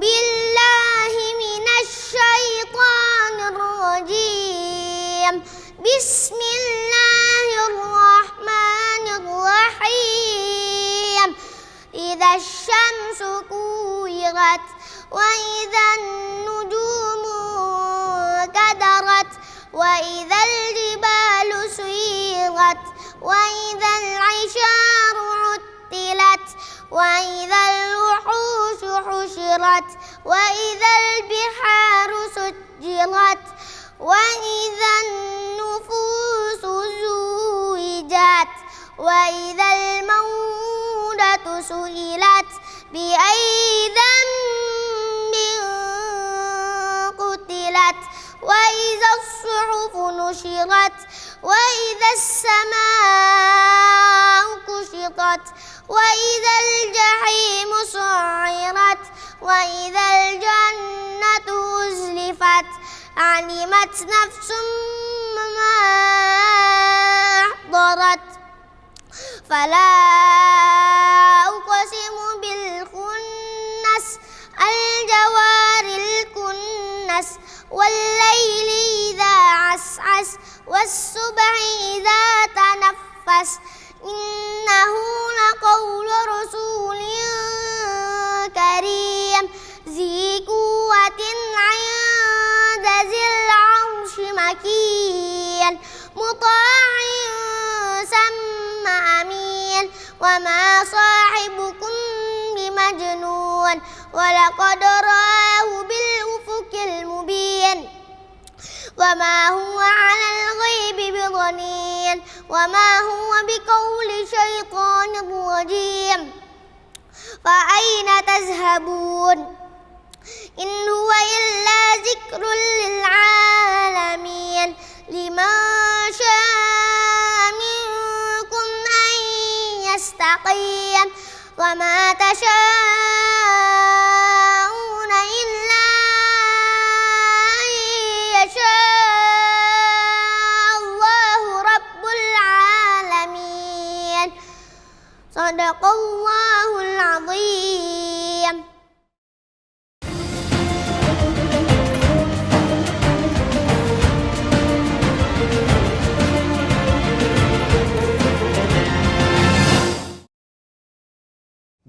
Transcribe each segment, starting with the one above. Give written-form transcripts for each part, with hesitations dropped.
بالله من الشيطان الرجيم بسم الله الرحمن الرحيم إذا الشمس كورت وإذا النجوم كدرت وإذا الجبال سيرت وإذا العشار عطلت وإذا الوحوش حشرت وإذا البحار سجرت وإذا النفوس زوجت وإذا الموءودة سئلت بأي ذنب قتلت وإذا الصحف نشرت وإذا السماء كشطت وإذا الجحيم سعرت وإذا الجنة أزلفت علمت نفس ما أحضرت فلا أقسم بالخنس الجوار الكنس والليل إذا عسعس والصبح إذا تنفس إنه لقول رسول كريم ذي قوة عند ذي العرش مكين مطاع ثم أمين وما صاحبكم بمجنون ولقد رآه بالأفق المبين وما هو على الغيب بضنين وما هو بقول شيطان رجيم فأين تذهبون إن هو إلا ذكر للعالمين لمن شاء منكم أن يستقيم وما تشاءون إلا أن يشاء الله رب العالمين صدق الله العظيم.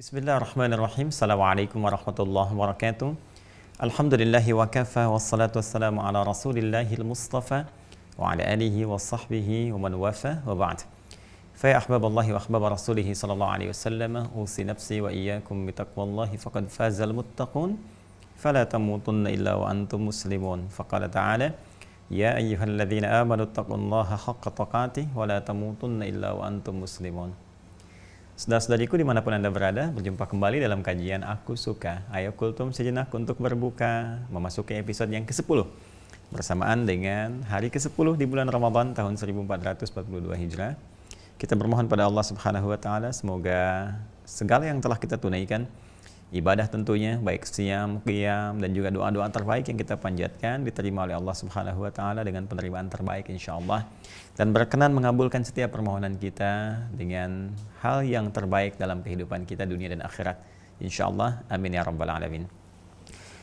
Bismillahirrahmanirrahim. Assalamualaikum warahmatullahi wabarakatuh. Alhamdulillahi wa kafa wassalatu wassalamu ala rasulillahil mustafa wa ala alihi wa sahbihi wa man wafa wa ba'd. Fa ya ahbaballahi wa ahbab rasulihi sallallahu alaihi wasallam usi nafsi wa iyyakum bitaqwallahi faqad fazal muttaqun fala tamutunna illa wa antum muslimun. Faqala ta'ala ya ayyuhalladzina amanu taqullaha haqqa tuqatih wa la tamutunna illa wa antum muslimun. Saudara-saudariku dimanapun Anda berada, berjumpa kembali dalam kajian Aku Suka. Ayo kultum sejenak untuk berbuka, memasuki episode yang ke-10 bersamaan dengan hari ke-10 di bulan Ramadan tahun 1442 Hijrah. Kita bermohon pada Allah Subhanahu wa taala semoga segala yang telah kita tunaikan, ibadah tentunya, baik siam, qiyam, dan juga doa-doa terbaik yang kita panjatkan diterima oleh Allah Subhanahu wa taala dengan penerimaan terbaik insyaallah, dan berkenan mengabulkan setiap permohonan kita dengan hal yang terbaik dalam kehidupan kita dunia dan akhirat insyaallah, amin ya rabbal alamin.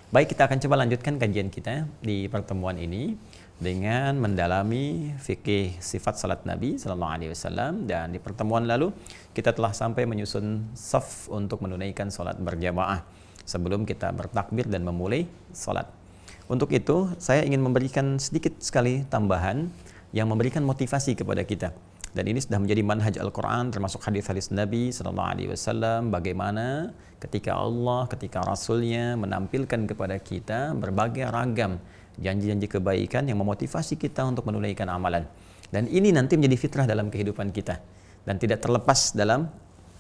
Baik, kita akan coba lanjutkan kajian kita di pertemuan ini dengan mendalami fikih sifat salat Nabi sallallahu alaihi wasallam, dan di pertemuan lalu kita telah sampai menyusun saf untuk menunaikan salat berjamaah sebelum kita bertakbir dan memulai salat. Untuk itu saya ingin memberikan sedikit sekali tambahan yang memberikan motivasi kepada kita, dan ini sudah menjadi manhaj Al-Quran termasuk hadis-hadis Nabi sallallahu alaihi wasallam, bagaimana ketika Allah, ketika Rasulnya menampilkan kepada kita berbagai ragam janji-janji kebaikan yang memotivasi kita untuk menunaikan amalan, dan ini nanti menjadi fitrah dalam kehidupan kita dan tidak terlepas dalam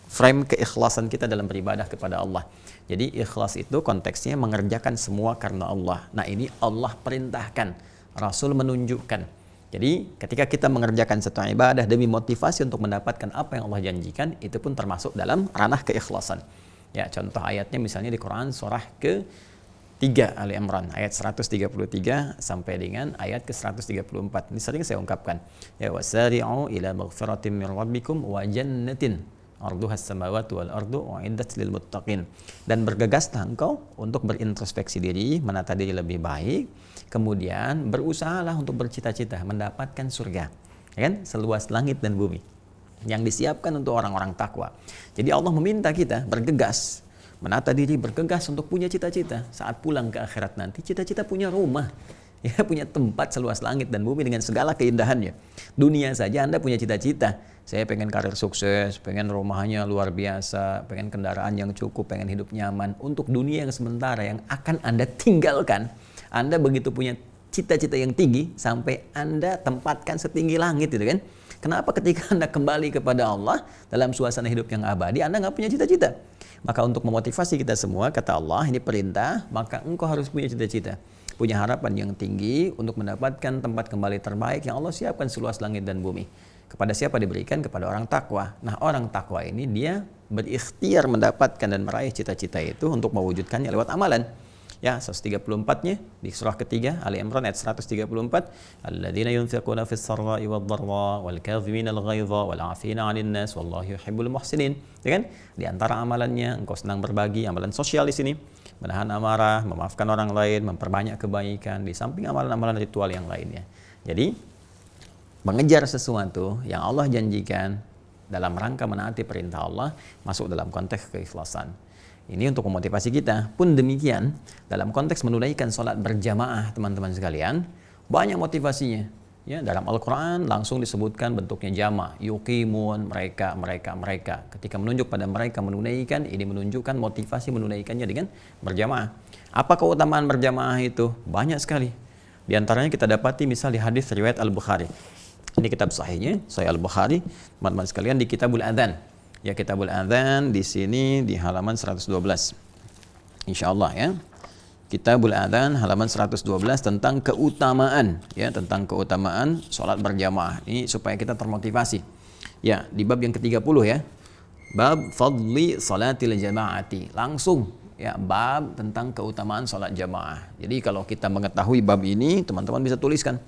frame keikhlasan kita dalam beribadah kepada Allah. Jadi ikhlas itu konteksnya mengerjakan semua karena Allah. Nah, ini Allah perintahkan, Rasul menunjukkan. Jadi ketika kita mengerjakan satu ibadah demi motivasi untuk mendapatkan apa yang Allah janjikan, itu pun termasuk dalam ranah keikhlasan. Ya, contoh ayatnya misalnya di Quran surah ke-3 Ali Imran ayat 133 sampai dengan ayat ke-134. Ini sering saya ungkapkan. Ya, wasari'u ila maghfiratin min rabbikum wa jannatin arduhas samawati wal ardu uiddat lil muttaqin. Dan bergegaslah engkau untuk berintrospeksi diri, menata diri lebih baik, kemudian berusahalah untuk bercita-cita mendapatkan surga, ya kan, seluas langit dan bumi yang disiapkan untuk orang-orang takwa. Jadi Allah meminta kita bergegas, menata diri, bergegas untuk punya cita-cita. Saat pulang ke akhirat nanti, cita-cita punya rumah, ya, punya tempat seluas langit dan bumi dengan segala keindahannya. Dunia saja Anda punya cita-cita. Saya pengen karir sukses, pengen rumahnya luar biasa, pengen kendaraan yang cukup, pengen hidup nyaman. Untuk dunia yang sementara yang akan Anda tinggalkan, Anda begitu punya cita-cita yang tinggi sampai Anda tempatkan setinggi langit, gitu kan? Kenapa ketika Anda kembali kepada Allah dalam suasana hidup yang abadi, Anda nggak punya cita-cita? Maka untuk memotivasi kita semua, kata Allah, ini perintah, maka engkau harus punya cita-cita, punya harapan yang tinggi untuk mendapatkan tempat kembali terbaik yang Allah siapkan seluas langit dan bumi. Kepada siapa diberikan? Kepada orang takwa. Nah, orang takwa ini dia berikhtiar mendapatkan dan meraih cita-cita itu untuk mewujudkannya lewat amalan. Ya, 134-nya di surah ketiga Ali Imran ayat 134, alladzina yunfiquna fis sarra'i wad dharra wal kadhimina al ghaidha wal 'afina 'anil nas wallahu yuhibbul muhsinin. Ya kan? Di antara amalannya engkau senang berbagi, amalan sosial di sini, menahan amarah, memaafkan orang lain, memperbanyak kebaikan di samping amalan-amalan ritual yang lainnya. Jadi mengejar sesuatu yang Allah janjikan dalam rangka menaati perintah Allah masuk dalam konteks keikhlasan. Ini untuk memotivasi kita. Pun demikian, dalam konteks menunaikan sholat berjamaah, teman-teman sekalian, banyak motivasinya. Ya, dalam Al-Quran langsung disebutkan bentuknya jama', yuqimun, mereka. Ketika menunjuk pada mereka menunaikan, ini menunjukkan motivasi menunaikannya dengan berjamaah. Apa keutamaan berjamaah itu? Banyak sekali. Di antaranya kita dapati misal di hadis riwayat Al-Bukhari. Ini kitab sahihnya, Sahih Al-Bukhari, teman-teman sekalian, di Kitabul Adzan. Ya, Kitabul Adzan di sini di halaman 112. Insyaallah ya. Kitabul Adzan halaman 112 tentang keutamaan, ya, tentang keutamaan sholat berjamaah. Ini supaya kita termotivasi. Ya, di bab yang ke-30 ya. Bab fadli salatil jamaati. Langsung ya, bab tentang keutamaan sholat jamaah. Jadi kalau kita mengetahui bab ini, teman-teman bisa tuliskan.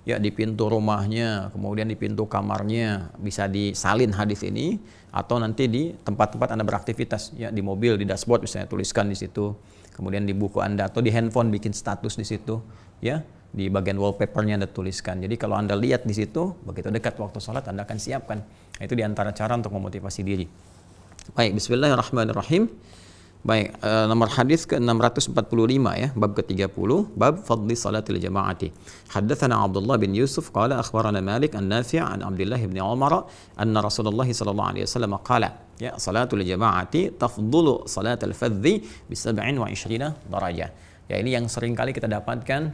Ya, di pintu rumahnya, kemudian di pintu kamarnya bisa disalin hadis ini, atau nanti di tempat-tempat Anda beraktivitas, ya, di mobil, di dashboard misalnya tuliskan di situ, kemudian di buku Anda atau di handphone bikin status di situ, ya, di bagian wallpapernya Anda tuliskan. Jadi kalau Anda lihat di situ, begitu dekat waktu sholat Anda akan siapkan. Nah, itu diantara cara untuk memotivasi diri. Baik, bismillahirrahmanirrahim. Baik, nomor hadis ke-645 ya, bab ke-30, bab fadli salatil jamaati. Haddatsana Abdullah bin Yusuf qala akhbarana Malik an Nafi' an Abdullah bin Umar anna Rasulullah sallallahu alaihi wasallam qala, ya, salatul jamaati tafdhulu salatal fadhi bi 27 darajah. Ya, ini yang sering kali kita dapatkan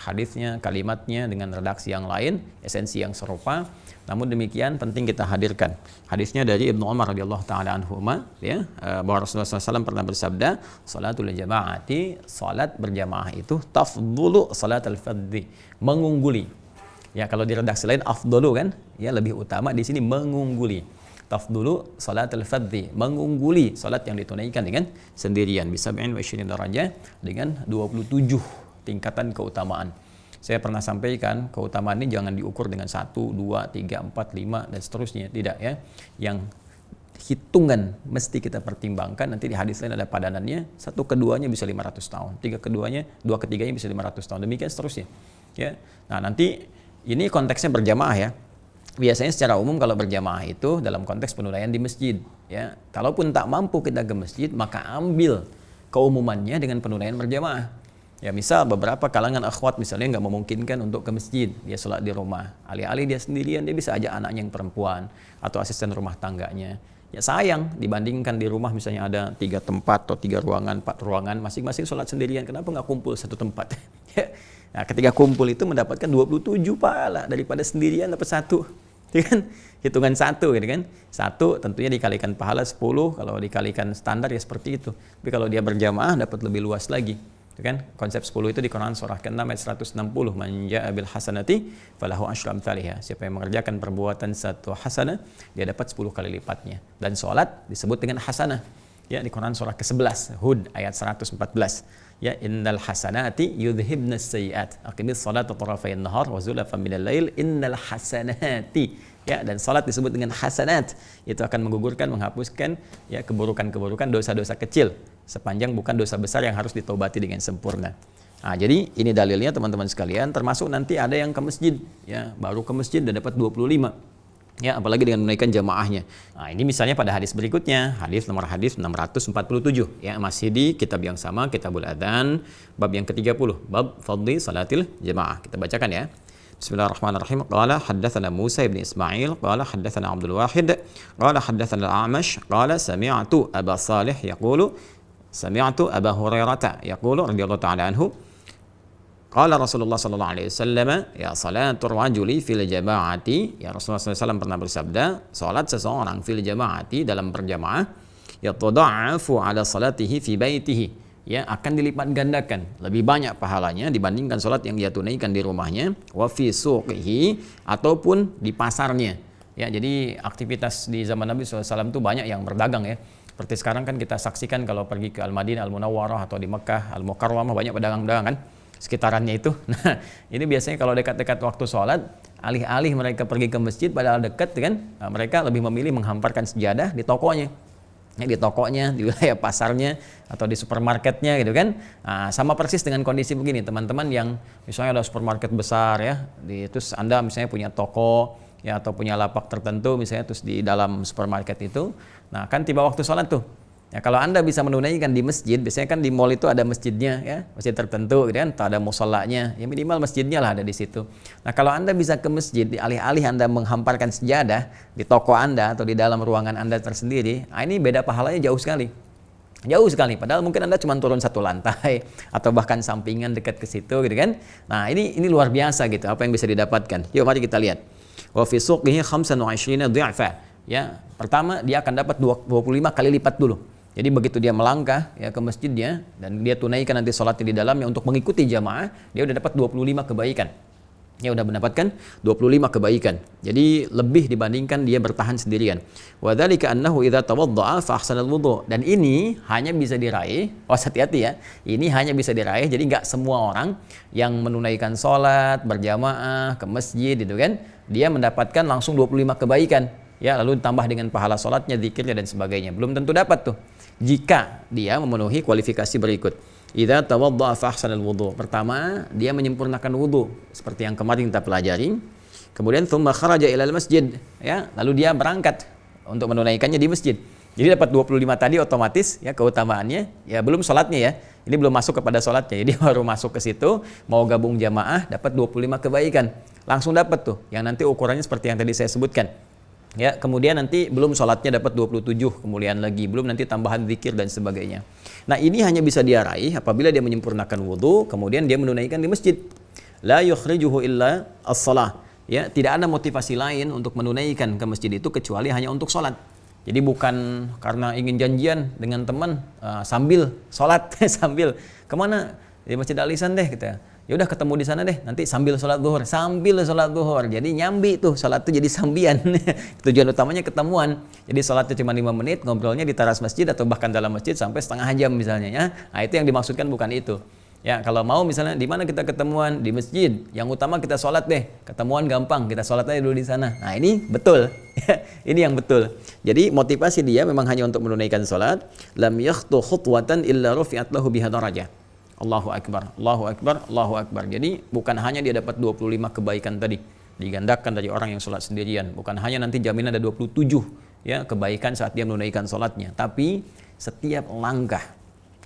hadisnya, kalimatnya dengan redaksi yang lain, esensi yang serupa. Namun demikian penting kita hadirkan. Hadisnya dari Ibnu Umar radhiyallahu taala anhuma, ya, bahwa Rasulullah SAW pernah bersabda, salatul jamaati, salat berjamaah itu tafdhulu salatal fadhi, mengungguli. Ya, kalau di redaksi lain afdalu kan, ya, lebih utama, di sini mengungguli. Tafdhulu salatul fadhi, mengungguli salat yang ditunaikan dengan sendirian, bisa 27 darajah, dengan 27 tingkatan keutamaan. Saya pernah sampaikan, keutamaan ini jangan diukur dengan 1, 2, 3, 4, 5 dan seterusnya, tidak ya. Yang hitungan mesti kita pertimbangkan. Nanti di hadis lain ada padanannya, 1 keduanya bisa 500 tahun, 3 keduanya, 2 ketiganya bisa 500 tahun, demikian seterusnya. Ya. Nah, nanti ini konteksnya berjamaah ya. Biasanya secara umum kalau berjamaah itu dalam konteks penunaian di masjid, ya. Kalaupun tak mampu kita ke masjid, maka ambil keumumannya dengan penunaian berjamaah. Ya, misal beberapa kalangan akhwat misalnya nggak memungkinkan untuk ke masjid, dia sholat di rumah. Alih-alih dia sendirian, dia bisa ajak anaknya yang perempuan atau asisten rumah tangganya. Ya sayang, dibandingkan di rumah misalnya ada 3 tempat atau 3 ruangan, 4 ruangan, masing-masing sholat sendirian. Kenapa nggak kumpul satu tempat? Nah, ketika kumpul itu mendapatkan 27 pahala daripada sendirian dapat 1. Itu kan hitungan 1 gitu kan. 1 tentunya dikalikan pahala 10, kalau dikalikan standar ya seperti itu. Tapi kalau dia berjamaah dapat lebih luas lagi. Itu kan konsep 10 itu di Quran surah ke-6 ayat 160, man jaa bil hasanati falahu asyru amsalihha. Siapa yang mengerjakan perbuatan satu hasanah, dia dapat 10 kali lipatnya. Dan salat disebut dengan hasanah. Ya, di Quran surah ke-11 Hud ayat 114. Ya, innal hasanati yudhibnas sayyi'at. Aqimis salata tarafayn nahar wa zulafan minal lail innal hasanati Ya, dan salat disebut dengan hasanat. Itu akan menggugurkan, menghapuskan ya keburukan-keburukan, dosa-dosa kecil sepanjang bukan dosa besar yang harus ditobati dengan sempurna. Nah, jadi ini dalilnya teman-teman sekalian, termasuk nanti ada yang ke masjid ya, baru ke masjid dan dapat 25. Ya, apalagi dengan menunaikan jamaahnya. Nah, ini misalnya pada hadis berikutnya, nomor hadis 647 ya, masih di kitab yang sama, Kitabul Adzan, bab yang ke-30, bab fadli salatil jamaah. Kita bacakan ya. Bismillahirrahmanirrahim. Qala haddatsana Musa ibn Ismail qala haddatsana Abdul Wahid qala haddatsana Al-A'mash qala sami'tu Aba Salih yaqulu sami'tu Aba Hurairah yaqulu radhiyallahu ta'ala anhu qala Rasulullah sallallahu alaihi wasallam ya salatul rajuli fil jama'ati, ya Rasulullah SAW pernah bersabda, salat seseorang fil jama'ati dalam berjamaah yatada'afu ala salatihi fi baitihi, ya akan dilipat gandakan lebih banyak pahalanya dibandingkan salat yang dia tunaikan di rumahnya, wa fi suqihi ataupun di pasarnya. Ya, jadi aktivitas di zaman Nabi SAW itu banyak yang berdagang ya. Seperti sekarang kan kita saksikan kalau pergi ke Al-Madinah Al-Munawwarah atau di Mekah Al-Mukarramah banyak pedagang-pedagang kan sekitarannya itu. Nah, ini biasanya kalau dekat-dekat waktu sholat, alih-alih mereka pergi ke masjid padahal dekat kan, mereka lebih memilih menghamparkan sejadah di tokonya. Di tokonya, di wilayah pasarnya, atau di supermarketnya gitu kan. Nah, sama persis dengan kondisi begini teman-teman yang misalnya ada supermarket besar ya, terus Anda misalnya punya toko ya atau punya lapak tertentu misalnya terus di dalam supermarket itu. Nah, kan tiba waktu sholat tuh. Ya, kalau Anda bisa menunaikan di masjid, biasanya kan di mall itu ada masjidnya ya, masjid tertentu gitu kan, atau ada musholanya, ya minimal masjidnya lah ada di situ. Nah, kalau Anda bisa ke masjid, alih-alih Anda menghamparkan sejadah di toko Anda atau di dalam ruangan Anda tersendiri, nah ini beda pahalanya jauh sekali. Jauh sekali, padahal mungkin Anda cuma turun satu lantai atau bahkan sampingan dekat ke situ gitu kan. Nah, ini luar biasa gitu apa yang bisa didapatkan. Yuk mari kita lihat. Wa fi suqihi 25 dhi'fa. Ya, pertama dia akan dapat 25 kali lipat dulu. Jadi begitu dia melangkah ya ke masjidnya dan dia tunaikan nanti sholatnya di dalamnya untuk mengikuti jamaah, dia udah dapat 25 kebaikan. Dia udah mendapatkan 25 kebaikan. Jadi lebih dibandingkan dia bertahan sendirian. Wa dzalika annahu idza tawadda'a fa ahsana al-wudhu. Dan ini hanya bisa diraih, hati-hati ya. Ini hanya bisa diraih, jadi enggak semua orang yang menunaikan sholat berjamaah ke masjid gitu kan, dia mendapatkan langsung 25 kebaikan. Ya, lalu ditambah dengan pahala sholatnya, zikirnya dan sebagainya. Belum tentu dapat tuh. Jika dia memenuhi kualifikasi berikut. Idza tawadda'a fa ahsanal wudu. Pertama, dia menyempurnakan wudu seperti yang kemarin kita pelajari. Kemudian tsumma kharaja ilal masjid, ya, lalu dia berangkat untuk menunaikannya di masjid. Jadi dapat 25 tadi otomatis ya keutamaannya, ya belum sholatnya ya. Ini belum masuk kepada sholatnya. Jadi baru masuk ke situ, mau gabung jamaah dapat 25 kebaikan. Langsung dapat tuh. Yang nanti ukurannya seperti yang tadi saya sebutkan. Ya, kemudian nanti belum sholatnya dapat 27 kemudian lagi, belum nanti tambahan zikir dan sebagainya. Nah, ini hanya bisa dia raih apabila dia menyempurnakan wudu, kemudian dia menunaikan di masjid. La yukhrijuhu illa as-shalah. Ya, tidak ada motivasi lain untuk menunaikan ke masjid itu kecuali hanya untuk sholat. Jadi bukan karena ingin janjian dengan teman sambil sholat, sambil kemana di Masjid Al-Ihsan deh kita. Ya udah ketemu di sana deh, nanti sambil sholat zuhur, jadi nyambi tuh sholat tuh jadi sambian. Tujuan utamanya ketemuan, jadi sholatnya cuma 5 menit, ngobrolnya di teras masjid atau bahkan dalam masjid sampai setengah jam misalnya ya. Nah, itu yang dimaksudkan bukan itu. Ya, kalau mau misalnya di mana kita ketemuan di masjid, yang utama kita sholat deh, ketemuan gampang, kita sholat aja dulu di sana. Nah, ini betul, ini yang betul. Jadi motivasi dia memang hanya untuk menunaikan sholat. Lam yakhtu khutwatan illa rufi'at lahu biha darajah. Allahu Akbar, Allahu Akbar, Allahu Akbar. Jadi bukan hanya dia dapat 25 kebaikan tadi, digandakan dari orang yang sholat sendirian. Bukan hanya nanti jaminan ada 27 ya kebaikan saat dia menunaikan sholatnya. Tapi setiap langkah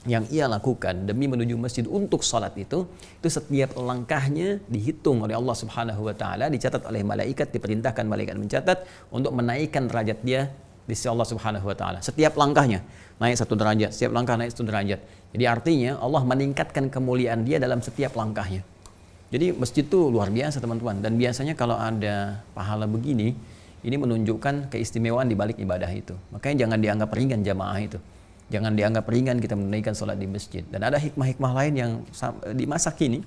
yang ia lakukan demi menuju masjid untuk sholat itu setiap langkahnya dihitung oleh Allah Subhanahu Wa Taala, dicatat oleh malaikat, diperintahkan malaikat mencatat untuk menaikkan derajat dia di sisi Allah Subhanahu Wa Taala. Setiap langkahnya naik 1 derajat, setiap langkah naik 1 derajat. Jadi artinya Allah meningkatkan kemuliaan dia dalam setiap langkahnya. Jadi masjid itu luar biasa teman-teman. Dan biasanya kalau ada pahala begini, ini menunjukkan keistimewaan di balik ibadah itu. Makanya jangan dianggap ringan jamaah itu. Jangan dianggap ringan kita menunaikan sholat di masjid. Dan ada hikmah-hikmah lain yang di masa kini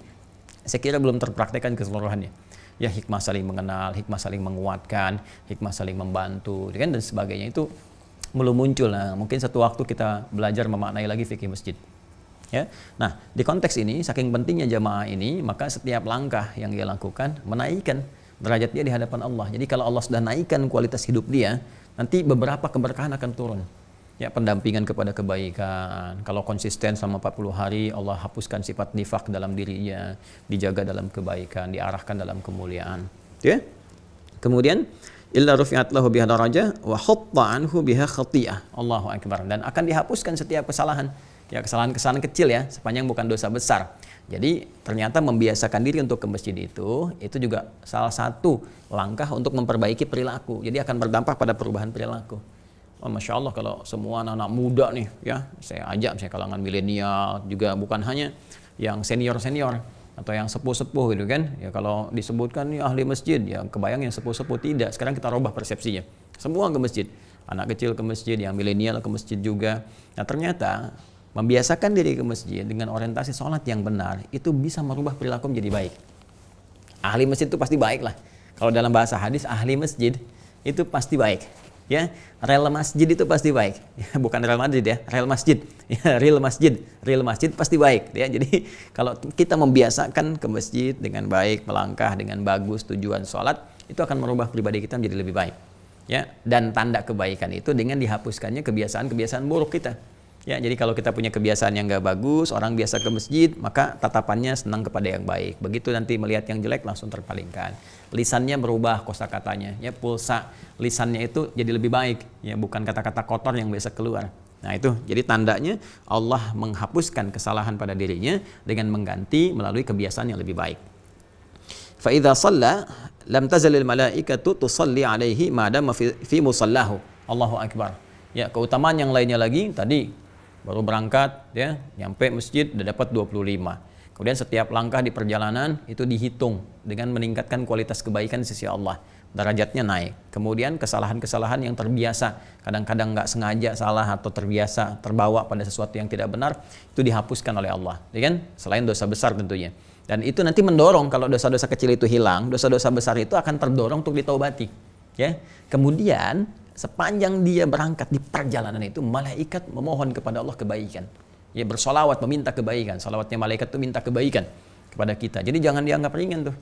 saya kira belum terpraktekkan keseluruhannya. Ya, hikmah saling mengenal, hikmah saling menguatkan, hikmah saling membantu, dan sebagainya itu belum muncul. Nah, mungkin satu waktu kita belajar memaknai lagi fikih masjid. Ya. Nah, di konteks ini saking pentingnya jamaah ini, maka setiap langkah yang dia lakukan menaikkan derajat dia di hadapan Allah. Jadi kalau Allah sudah naikkan kualitas hidup dia, nanti beberapa keberkahan akan turun. Ya, pendampingan kepada kebaikan. Kalau konsisten selama 40 hari, Allah hapuskan sifat nifak dalam dirinya, dijaga dalam kebaikan, diarahkan dalam kemuliaan. Ya. Kemudian illa rufi'at lahu biha darajah wa hatta anhu biha khati'ah. Allahu akbar. Dan akan dihapuskan setiap kesalahan. Ya, kesalahan-kesalahan kecil ya, sepanjang bukan dosa besar. Jadi ternyata membiasakan diri untuk ke masjid itu juga salah satu langkah untuk memperbaiki perilaku. Jadi akan berdampak pada perubahan perilaku. Oh, Masya Allah kalau semua anak-anak muda nih ya, saya ajak misalnya kalangan milenial, juga bukan hanya yang senior-senior atau yang sepuh-sepuh gitu kan. Ya kalau disebutkan nih ahli masjid, ya kebayang yang sepuh-sepuh tidak. Sekarang kita rubah persepsinya. Semua ke masjid. Anak kecil ke masjid, yang milenial ke masjid juga. Nah ternyata membiasakan diri ke masjid dengan orientasi sholat yang benar, itu bisa merubah perilaku menjadi baik. Ahli masjid itu pasti baik lah. Kalau dalam bahasa hadis, ahli masjid itu pasti baik. Ya, rel masjid itu pasti baik. Ya, bukan rel masjid ya, rel masjid. Ya, real masjid pasti baik. Ya, jadi kalau kita membiasakan ke masjid dengan baik, melangkah dengan bagus, tujuan sholat, itu akan merubah pribadi kita menjadi lebih baik. Ya, dan tanda kebaikan itu dengan dihapuskannya kebiasaan-kebiasaan buruk kita. Ya, jadi kalau kita punya kebiasaan yang nggak bagus, orang biasa ke masjid, maka tatapannya senang kepada yang baik. Begitu nanti melihat yang jelek langsung terpalingkan. Lisannya berubah kosakatanya, ya pulsa lisannya itu jadi lebih baik, ya bukan kata-kata kotor yang biasa keluar. Nah itu, jadi tandanya Allah menghapuskan kesalahan pada dirinya dengan mengganti melalui kebiasaan yang lebih baik. Fa idza shalla lam tazalil malaikatu tusalli alaihi ma dama fi musallahu. Allahu akbar. Ya, keutamaan yang lainnya lagi tadi baru berangkat ya, nyampe masjid udah dapat 25. Kemudian setiap langkah di perjalanan itu dihitung dengan meningkatkan kualitas kebaikan di sisi Allah. Derajatnya naik. Kemudian kesalahan-kesalahan yang terbiasa, kadang-kadang nggak sengaja salah atau terbiasa terbawa pada sesuatu yang tidak benar, itu dihapuskan oleh Allah. Ya kan? Selain dosa besar tentunya. Dan itu nanti mendorong kalau dosa-dosa kecil itu hilang, dosa-dosa besar itu akan terdorong untuk ditaubati. Ya. Kemudian sepanjang dia berangkat di perjalanan itu, malaikat memohon kepada Allah kebaikan. Ya, bersolawat meminta kebaikan. Salawatnya malaikat itu minta kebaikan kepada kita. Jadi jangan dianggap ringan tuh.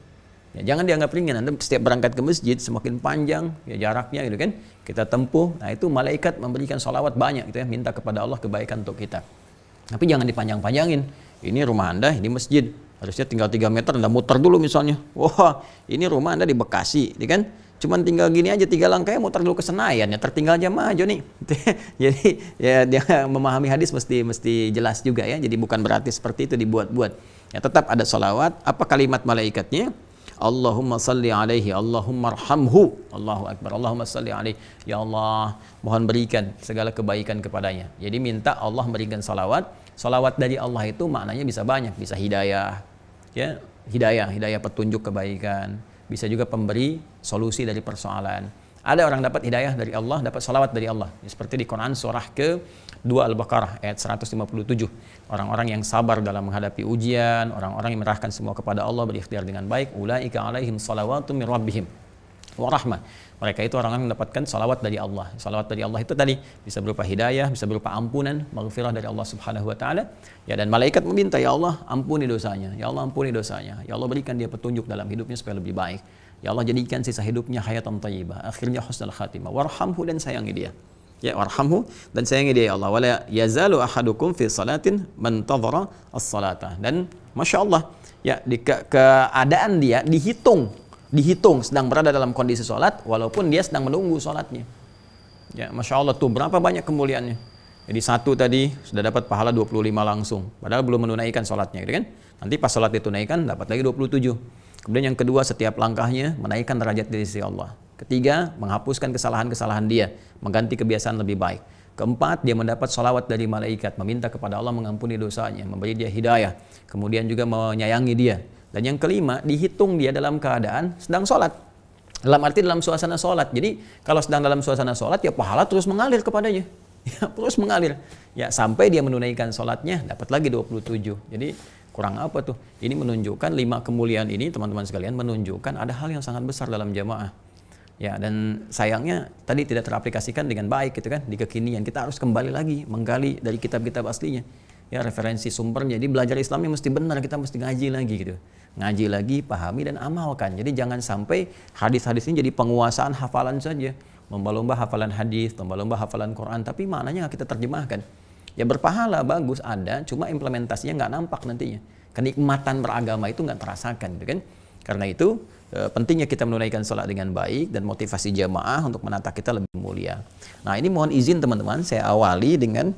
Ya, jangan dianggap ringan. Anda setiap berangkat ke masjid semakin panjang ya jaraknya gitu kan. Kita tempuh. Nah, itu malaikat memberikan salawat banyak gitu ya, minta kepada Allah kebaikan untuk kita. Tapi jangan dipanjang-panjangin. Ini rumah Anda, ini masjid. Harusnya tinggal 3 meter, Anda muter dulu misalnya. Wah, ini rumah Anda di Bekasi, gitu kan? Cuman tinggal gini aja 3 langkahnya muter dulu ke Senayan, ya tertinggal jamaah aja nih. Jadi ya dia memahami hadis mesti jelas juga ya. Jadi bukan berarti seperti itu dibuat-buat. Ya tetap ada salawat. Apa kalimat malaikatnya? Allahumma salli alaihi, Allahumma arhamhu. Allahu akbar. Allahumma salli alaihi. Ya Allah, mohon berikan segala kebaikan kepadanya. Jadi minta Allah berikan salawat. Salawat dari Allah itu maknanya bisa banyak, bisa hidayah. Ya, hidayah petunjuk kebaikan. Bisa juga pemberi solusi dari persoalan. Ada orang dapat hidayah dari Allah, dapat salawat dari Allah. Seperti di Quran surah ke-2 Al-Baqarah ayat 157. Orang-orang yang sabar dalam menghadapi ujian, orang-orang yang menyerahkan semua kepada Allah, berikhtiar dengan baik, ulaika alaihim salawatun min rabbihim wa rahmah. Mereka itu orang-orang yang mendapatkan salawat dari Allah. Salawat dari Allah itu tadi bisa berupa hidayah, bisa berupa ampunan, maghfirah dari Allah Subhanahu wa taala. Ya, dan malaikat meminta, ya Allah, ampuni dosanya. Ya Allah, ampuni dosanya. Ya Allah, berikan dia petunjuk dalam hidupnya supaya lebih baik. Ya Allah, jadikan sisa hidupnya hayatan thayyibah, akhirnya husnul khatimah. Warhamhu, dan sayangi dia. Ya, warhamhu, dan sayangi dia, ya Allah. Wala yazalu ahadukum fi salatin man tadhara as-salata. Dan Masya Allah, ya di keadaan dia dihitung sedang berada dalam kondisi sholat walaupun dia sedang menunggu sholatnya. Ya, Masya Allah tuh berapa banyak kemuliaannya. Jadi satu tadi sudah dapat pahala 25 langsung, padahal belum menunaikan sholatnya gitu kan. Nanti pas sholat ditunaikan dapat lagi 27. Kemudian yang kedua, setiap langkahnya menaikkan derajat di sisi Allah. Ketiga, menghapuskan kesalahan-kesalahan dia, mengganti kebiasaan lebih baik. Keempat, dia mendapat salawat dari malaikat, meminta kepada Allah mengampuni dosanya, memberi dia hidayah, kemudian juga menyayangi dia. Dan yang kelima, dihitung dia dalam keadaan sedang sholat. Dalam arti dalam suasana sholat. Jadi kalau sedang dalam suasana sholat, ya pahala terus mengalir kepadanya. Ya, terus mengalir. Ya, sampai dia menunaikan sholatnya, dapat lagi 27. Jadi kurang apa tuh? Ini menunjukkan 5 kemuliaan ini, teman-teman sekalian, menunjukkan ada hal yang sangat besar dalam jamaah. Ya, dan sayangnya tadi tidak teraplikasikan dengan baik gitu kan di kekinian. Kita harus kembali lagi menggali dari kitab-kitab aslinya. ya referensi sumbernya. Jadi belajar Islamnya mesti benar, kita mesti ngaji lagi gitu. Ngaji lagi, pahami dan amalkan. Jadi jangan sampai hadis-hadis ini jadi penguasaan hafalan saja. Lomba-lomba hafalan hadis, lomba-lomba hafalan Quran, tapi maknanya nggak kita terjemahkan. Ya berpahala, bagus ada, cuma implementasinya nggak nampak nantinya. Kenikmatan beragama itu nggak terasakan, gitu kan? Karena itu pentingnya kita menunaikan sholat dengan baik dan motivasi jamaah untuk menata kita lebih mulia. Nah ini mohon izin teman-teman, saya awali dengan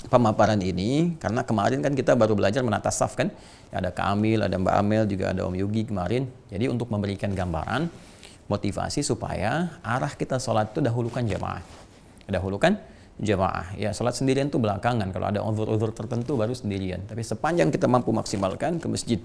pemaparan ini karena kemarin kan kita baru belajar menata saf kan. Ada Kak Amil, ada Mbak Amel, juga ada Om Yugi kemarin. Jadi untuk memberikan gambaran, motivasi supaya arah kita sholat itu dahulukan jamaah. Dahulukan jamaah. Ya sholat sendirian itu belakangan. Kalau ada uzur-uzur tertentu baru sendirian. Tapi sepanjang kita mampu maksimalkan ke masjid.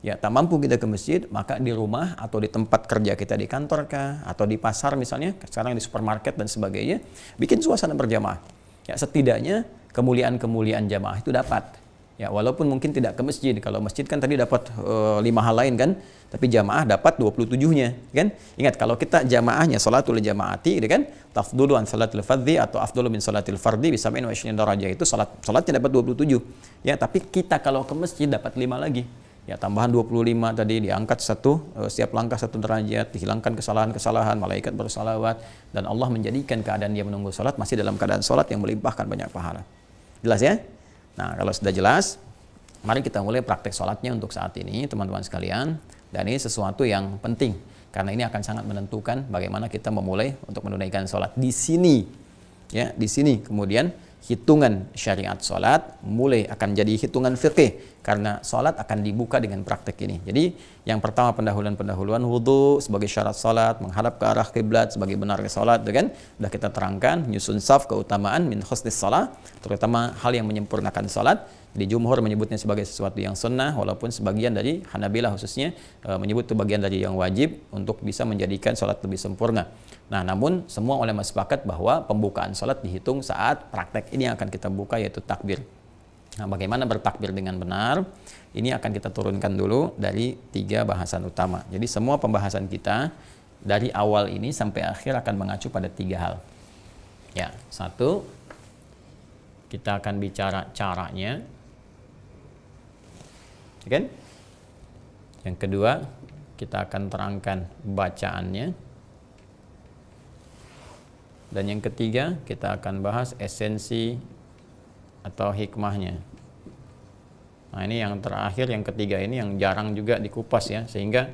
Ya, tak mampu kita ke masjid, maka di rumah atau di tempat kerja kita di kantor kah, atau di pasar misalnya, sekarang di supermarket dan sebagainya, bikin suasana berjamaah. Ya, setidaknya kemuliaan-kemuliaan jamaah itu dapat. Ya, walaupun mungkin tidak ke masjid. Kalau masjid kan tadi dapat 5 hal lain kan, tapi jamaah dapat 27-nya, kan? Ingat kalau kita jamaahnya salatul jamaati, gitu kan? Tafdulu an salatil fardhi atau afdalu min salatil fardhi bisa 27 darajah itu salatnya dapat 27. Ya, tapi kita kalau ke masjid dapat 5 lagi. Ya, tambahan 25 tadi diangkat setiap langkah 1 derajat, dihilangkan kesalahan-kesalahan, malaikat bersalawat, dan Allah menjadikan keadaan dia menunggu salat masih dalam keadaan salat yang melimpahkan banyak pahala. Jelas ya? Nah, kalau sudah jelas, mari kita mulai praktek salatnya untuk saat ini, teman-teman sekalian. Dan ini sesuatu yang penting, karena ini akan sangat menentukan bagaimana kita memulai untuk menunaikan salat. Di sini, ya, di sini kemudian hitungan syariat salat mulai akan jadi hitungan fikih karena salat akan dibuka dengan praktek ini. Jadi yang pertama pendahuluan wudu sebagai syarat salat, menghadap ke arah kiblat sebagai benarnya salat, kan? Sudah kita terangkan nyusun saf keutamaan min husnis salat, terutama hal yang menyempurnakan salat. Jadi jumhur menyebutnya sebagai sesuatu yang sunnah, walaupun sebagian dari Hanabilah khususnya menyebut itu bagian dari yang wajib untuk bisa menjadikan salat lebih sempurna. Nah, namun semua ulama sepakat bahwa pembukaan salat dihitung saat praktek ini yang akan kita buka, yaitu takbir. Nah, bagaimana bertakbir dengan benar? Ini akan kita turunkan dulu dari 3 bahasan utama. Jadi semua pembahasan kita dari awal ini sampai akhir akan mengacu pada 3 hal. Ya, 1, kita akan bicara caranya. Kan? Yang kedua, kita akan terangkan bacaannya. Dan yang ketiga, kita akan bahas esensi atau hikmahnya. Nah, ini yang terakhir, yang ketiga ini yang jarang juga dikupas ya, sehingga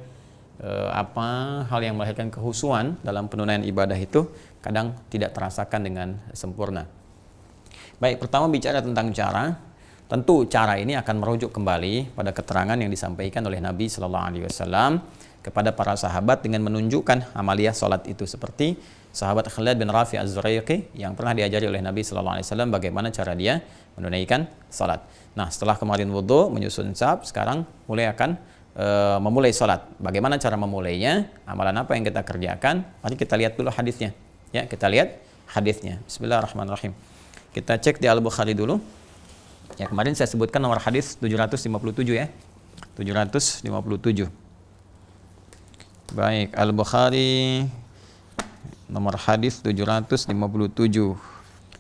apa hal yang melahirkan kehusuan dalam penunaian ibadah itu kadang tidak terasakan dengan sempurna. Baik, pertama bicara tentang cara. Tentu cara ini akan merujuk kembali pada keterangan yang disampaikan oleh Nabi Sallallahu Alaihi Wasallam kepada para sahabat dengan menunjukkan amaliyah salat itu, seperti sahabat Khalid bin Rafi Az-Zuraiqi yang pernah diajari oleh Nabi Sallallahu Alaihi Wasallam bagaimana cara dia menunaikan salat. Nah, setelah kemarin wudu, menyusun saf, sekarang mulai akan memulai salat. Bagaimana cara memulainya? Amalan apa yang kita kerjakan? Mari kita lihat dulu hadisnya. Ya, kita lihat hadisnya. Bismillahirrahmanirrahim. Kita cek di Al-Bukhari dulu. Ya, kemarin saya sebutkan nomor hadis 757 ya. 757. Baik, Al-Bukhari nomor hadis 757.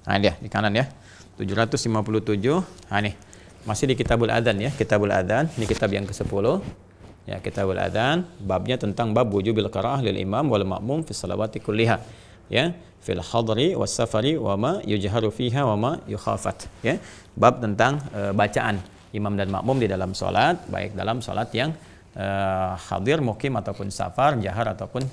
Nah, dia di kanan ya. 757. Nah, ini masih di Kitabul Adzan ya, Kitabul Adzan. Ini kitab yang ke-10. Ya, Kitabul Adzan, babnya tentang bab wujubil qiraah lil imam wal ma'mum fi shalawati kulliha. Ya, fil hadri was safari wa ma yujharu fiha wa ma yukhafat. Ya, bab tentang bacaan imam dan makmum di dalam salat, baik dalam salat yang hadir, mukim ataupun safar, jahar ataupun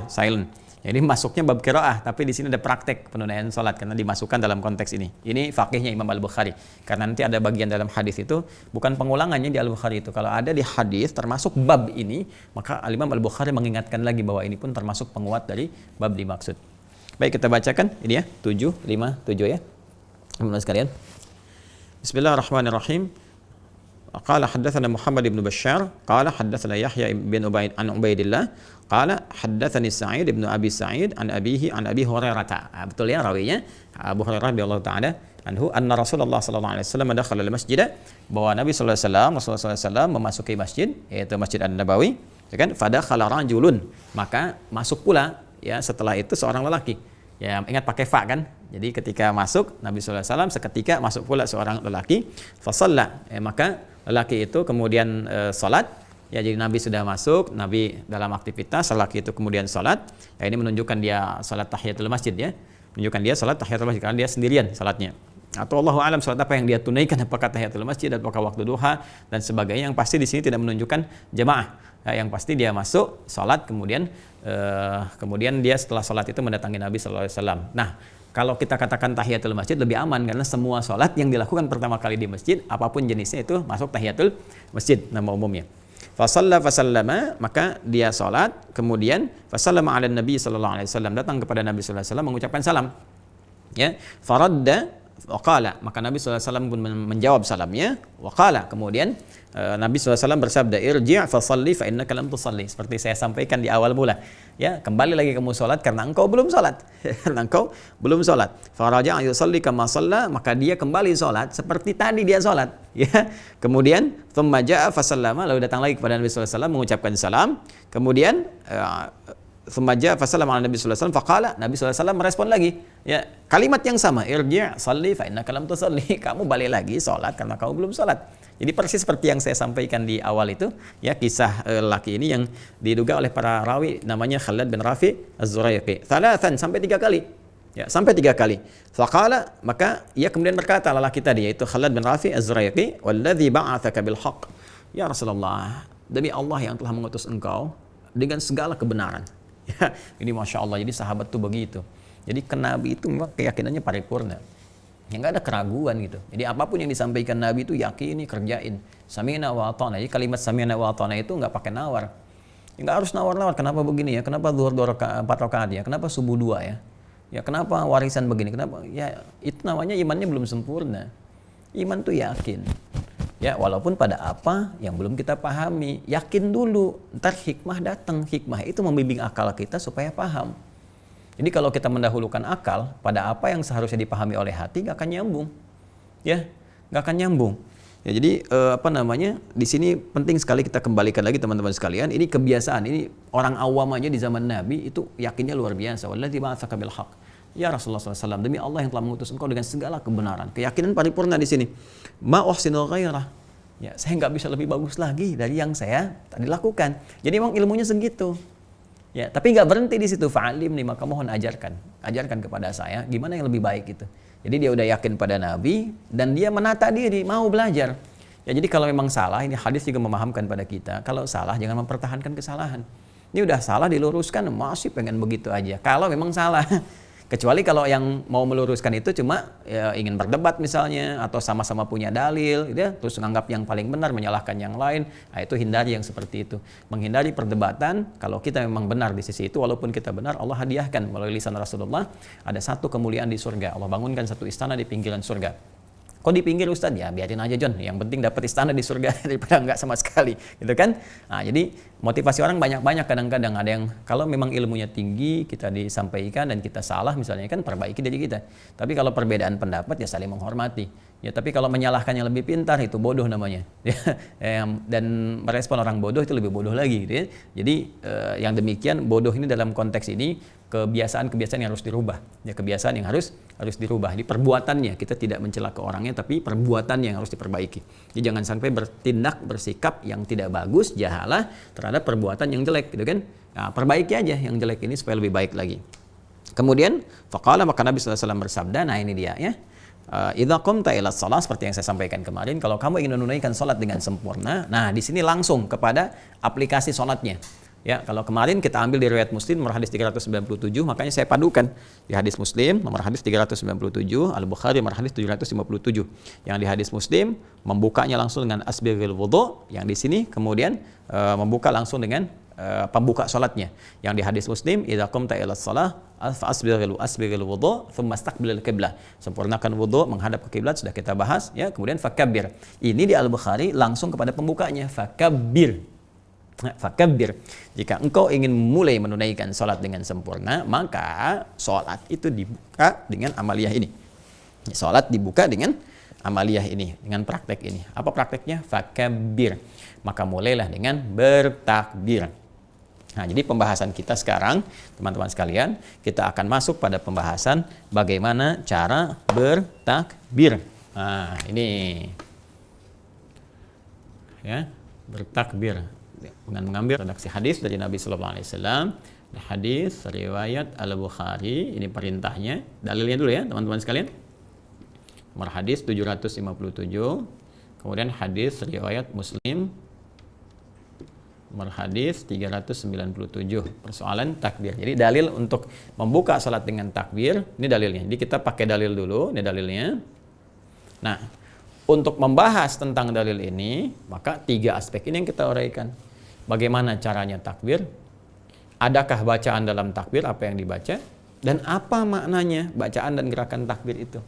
silent. Jadi masuknya bab qiraah, tapi di sini ada praktek penunaian salat karena dimasukkan dalam konteks ini. Ini fakihnya Imam Al-Bukhari. Karena nanti ada bagian dalam hadis itu bukan pengulangannya di Al-Bukhari itu. Kalau ada di hadis termasuk bab ini, maka Imam Al-Bukhari mengingatkan lagi bahwa ini pun termasuk penguat dari bab dimaksud. Baik, kita bacakan ini ya, 757 ya. Teman-teman sekalian. Bismillahirrahmanirrahim. Qala haddatsana Muhammad bin Bashar, qala haddatsana Yahya bin Ubaid an Ubaidillah, qala haddatsani Sa'id bin Abi Sa'id an abihi an Abi Hurairah. Betul ya rawinya? Abu Hurairah radhiyallahu taala anhu anna Rasulullah sallallahu alaihi wasallam dakhala al-masjid, bahwa Nabi sallallahu alaihi wasallam, Rasulullah sallallahu alaihi wasallam memasuki masjid, yaitu Masjid An-Nabawi, ya kan? Fadakhala rajulun, maka masuk pula ya setelah itu seorang lelaki. Ya, ingat pakai fa kan? Jadi ketika masuk Nabi sallallahu alaihi wasallam seketika masuk pula seorang lelaki, fasalla, maka lelaki itu kemudian salat. Ya, jadi Nabi sudah masuk, Nabi dalam aktivitas, lelaki itu kemudian salat. Ya, ini menunjukkan dia salat tahiyatul masjid ya. Menunjukkan dia salat tahiyatul masjid karena dia sendirian salatnya. Atau Allahu a'lam salat apa yang dia tunaikan, apakah tahiyatul masjid, apakah waktu duha dan sebagainya. Yang pasti di sini tidak menunjukkan jemaah. Ya, yang pasti dia masuk salat kemudian dia setelah salat itu mendatangi Nabi sallallahu alaihi wasallam. Nah, kalau kita katakan tahiyatul masjid lebih aman karena semua salat yang dilakukan pertama kali di masjid apapun jenisnya itu masuk tahiyatul masjid nama umumnya. Fasallama, maka dia salat, kemudian fasallama ala Nabi sallallahu alaihi wasallam, datang kepada Nabi sallallahu alaihi wasallam mengucapkan salam. Ya, faradda waqala, maka Nabi sallallahu alaihi wasallam pun menjawab salamnya, waqala, kemudian Nabi sallallahu alaihi wasallam bersabda, irji' fa shalli fa innaka lam tusalli, seperti saya sampaikan di awal mula. Ya, kembali lagi kamu salat karena engkau belum salat. Karena engkau belum salat. Faraja'a yusalli kama shalla, maka dia kembali salat seperti tadi dia salat. Ya. Kemudian thumma ja'a fa sallama, lalu datang lagi kepada Nabi sallallahu alaihi wasallam mengucapkan salam. Kemudian thumma ja'a fa sallama ala Nabi sallallahu alaihi wasallam faqala, Nabi sallallahu alaihi wasallam merespon lagi. Ya, kalimat yang sama, irji' shalli fa innaka lam tusalli, kamu balik lagi salat karena kamu belum salat. Jadi persis seperti yang saya sampaikan di awal itu, ya, kisah laki ini yang diduga oleh para rawi namanya Khalad bin Rafi Az-Zuraiqi. Thalathan, sampai 3 kali. Ya, sampai 3 kali. Faqala, maka ia kemudian berkata lelaki tadi yaitu Khalad bin Rafi Az-Zuraiqi, "Walladzi ba'atsaka bil haqq." Ya Rasulullah, demi Allah yang telah mengutus engkau dengan segala kebenaran. Ya, ini Masya Allah, jadi sahabat tuh begitu. Jadi ke Nabi itu memang keyakinannya paripurna. Ya, nggak ada keraguan gitu. Jadi apapun yang disampaikan Nabi itu yakini, kerjain. Sami'na wa ata'na. Jadi kalimat sami'na wa ata'na itu nggak pakai nawar. Ya, nggak harus nawar-nawar. Kenapa begini ya? Kenapa zuhur 4 rakaat ya? Kenapa subuh 2 ya? Ya, kenapa warisan begini? Kenapa? Ya, itu namanya imannya belum sempurna. Iman tuh yakin. Ya, walaupun pada apa yang belum kita pahami, yakin dulu. Ntar hikmah datang. Hikmah itu membimbing akal kita supaya paham. Jadi kalau kita mendahulukan akal pada apa yang seharusnya dipahami oleh hati, nggak akan nyambung, ya, nggak akan nyambung. Ya, jadi di sini penting sekali kita kembalikan lagi teman-teman sekalian. Ini kebiasaan, ini orang awam aja di zaman Nabi itu yakinnya luar biasa. Walladzi ba'atsaka bil haqq. Ya Rasulullah SAW, demi Allah yang telah mengutus engkau dengan segala kebenaran. Keyakinan paripurna di sini. Ma uhsinu ghairah. Ya, saya nggak bisa lebih bagus lagi dari yang saya tadi lakukan. Jadi memang ilmunya segitu. Ya, tapi nggak berhenti di situ. Fa'alim nih, maka mohon ajarkan kepada saya gimana yang lebih baik gitu. Jadi dia udah yakin pada Nabi dan dia menata diri, mau belajar. Ya, jadi kalau memang salah, ini hadis juga memahamkan pada kita, kalau salah jangan mempertahankan kesalahan. Ini udah salah diluruskan, masih pengen begitu aja. Kalau memang salah. Kecuali kalau yang mau meluruskan itu cuma ya, ingin berdebat misalnya, atau sama-sama punya dalil, gitu ya, terus menganggap yang paling benar, menyalahkan yang lain. Nah, itu hindari yang seperti itu. Menghindari perdebatan, kalau kita memang benar di sisi itu, walaupun kita benar, Allah hadiahkan melalui lisan Rasulullah, ada satu kemuliaan di surga. Allah bangunkan satu istana di pinggiran surga. Kok di pinggir Ustaz? Ya biarin aja John, yang penting dapat istana di surga daripada enggak sama sekali, gitu kan? Nah, jadi motivasi orang banyak-banyak, kadang-kadang ada yang kalau memang ilmunya tinggi kita disampaikan dan kita salah misalnya kan perbaiki dari kita. Tapi kalau perbedaan pendapat ya saling menghormati. Ya, tapi kalau menyalahkan yang lebih pintar itu bodoh namanya. Dan merespon orang bodoh itu lebih bodoh lagi, gitu ya. Jadi yang demikian bodoh ini dalam konteks ini kebiasaan-kebiasaan yang harus dirubah. Ya, kebiasaan yang harus dirubah. Di perbuatannya kita tidak mencela ke orangnya, tapi perbuatannya yang harus diperbaiki. Jadi jangan sampai bertindak, bersikap yang tidak bagus, jahalah terhadap perbuatan yang jelek, gitu kan? Nah, perbaiki aja yang jelek ini supaya lebih baik lagi. Kemudian faqala, maka Nabi sallallahu alaihi wasallam bersabda, nah ini dia ya. Idza qumta ila shalah, seperti yang saya sampaikan kemarin, kalau kamu ingin menunaikan salat dengan sempurna, nah di sini langsung kepada aplikasi salatnya. Ya, kalau kemarin kita ambil di riwayat Muslim nomor hadis 397, makanya saya padukan di hadis Muslim nomor hadis 397, Al-Bukhari nomor hadis 757. Yang di hadis Muslim membukanya langsung dengan asbigil wudu, yang di sini kemudian membuka langsung dengan pembuka salatnya. Yang di hadis Muslim, idza qumta ila shalah asbigil wudu thumma istaqbilal qiblah. Sempurnakan wudu menghadap ke kiblat, sudah kita bahas ya. Kemudian fakabbir. Ini di Al-Bukhari langsung kepada pembukanya, fakabbir. Fakabbir. Jika engkau ingin mulai menunaikan salat dengan sempurna, maka salat itu dibuka dengan amaliyah ini. Salat dibuka dengan amaliyah ini, dengan praktek ini. Apa prakteknya? Fakabbir. Maka mulailah dengan bertakbir. Nah, jadi pembahasan kita sekarang, teman-teman sekalian, kita akan masuk pada pembahasan bagaimana cara bertakbir. Nah, ini ya, bertakbir dengan mengambil redaksi hadis dari Nabi Sallallahu Alaihi Wasallam. Hadis riwayat Al-Bukhari, ini perintahnya. Dalilnya dulu ya, teman-teman sekalian. Nomor hadis 757. Kemudian hadis riwayat Muslim, nomor hadis 397, persoalan takbir. Jadi dalil untuk membuka salat dengan takbir, ini dalilnya. Jadi kita pakai dalil dulu, ini dalilnya. Nah, untuk membahas tentang dalil ini, maka 3 aspek ini yang kita uraikan. Bagaimana caranya takbir? Adakah bacaan dalam takbir, apa yang dibaca? Dan apa maknanya bacaan dan gerakan takbir itu?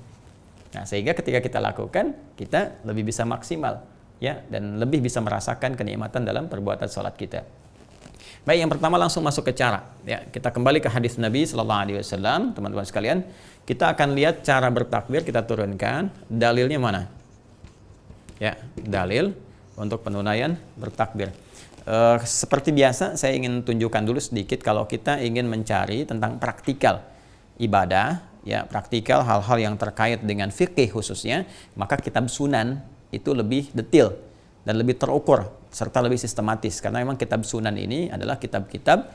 Nah, sehingga ketika kita lakukan, kita lebih bisa maksimal. Ya, dan lebih bisa merasakan kenikmatan dalam perbuatan salat kita. Baik, yang pertama langsung masuk ke cara. Ya, kita kembali ke hadis Nabi Sallallahu Alaihi Wasallam, teman-teman sekalian. Kita akan lihat cara bertakbir, kita turunkan. Dalilnya mana? Ya, dalil untuk penunaian bertakbir. Seperti biasa, saya ingin tunjukkan dulu sedikit kalau kita ingin mencari tentang praktikal ibadah, ya, praktikal hal-hal yang terkait dengan fikih khususnya, maka kitab Sunan itu lebih detail dan lebih terukur serta lebih sistematis, karena memang kitab Sunan ini adalah kitab-kitab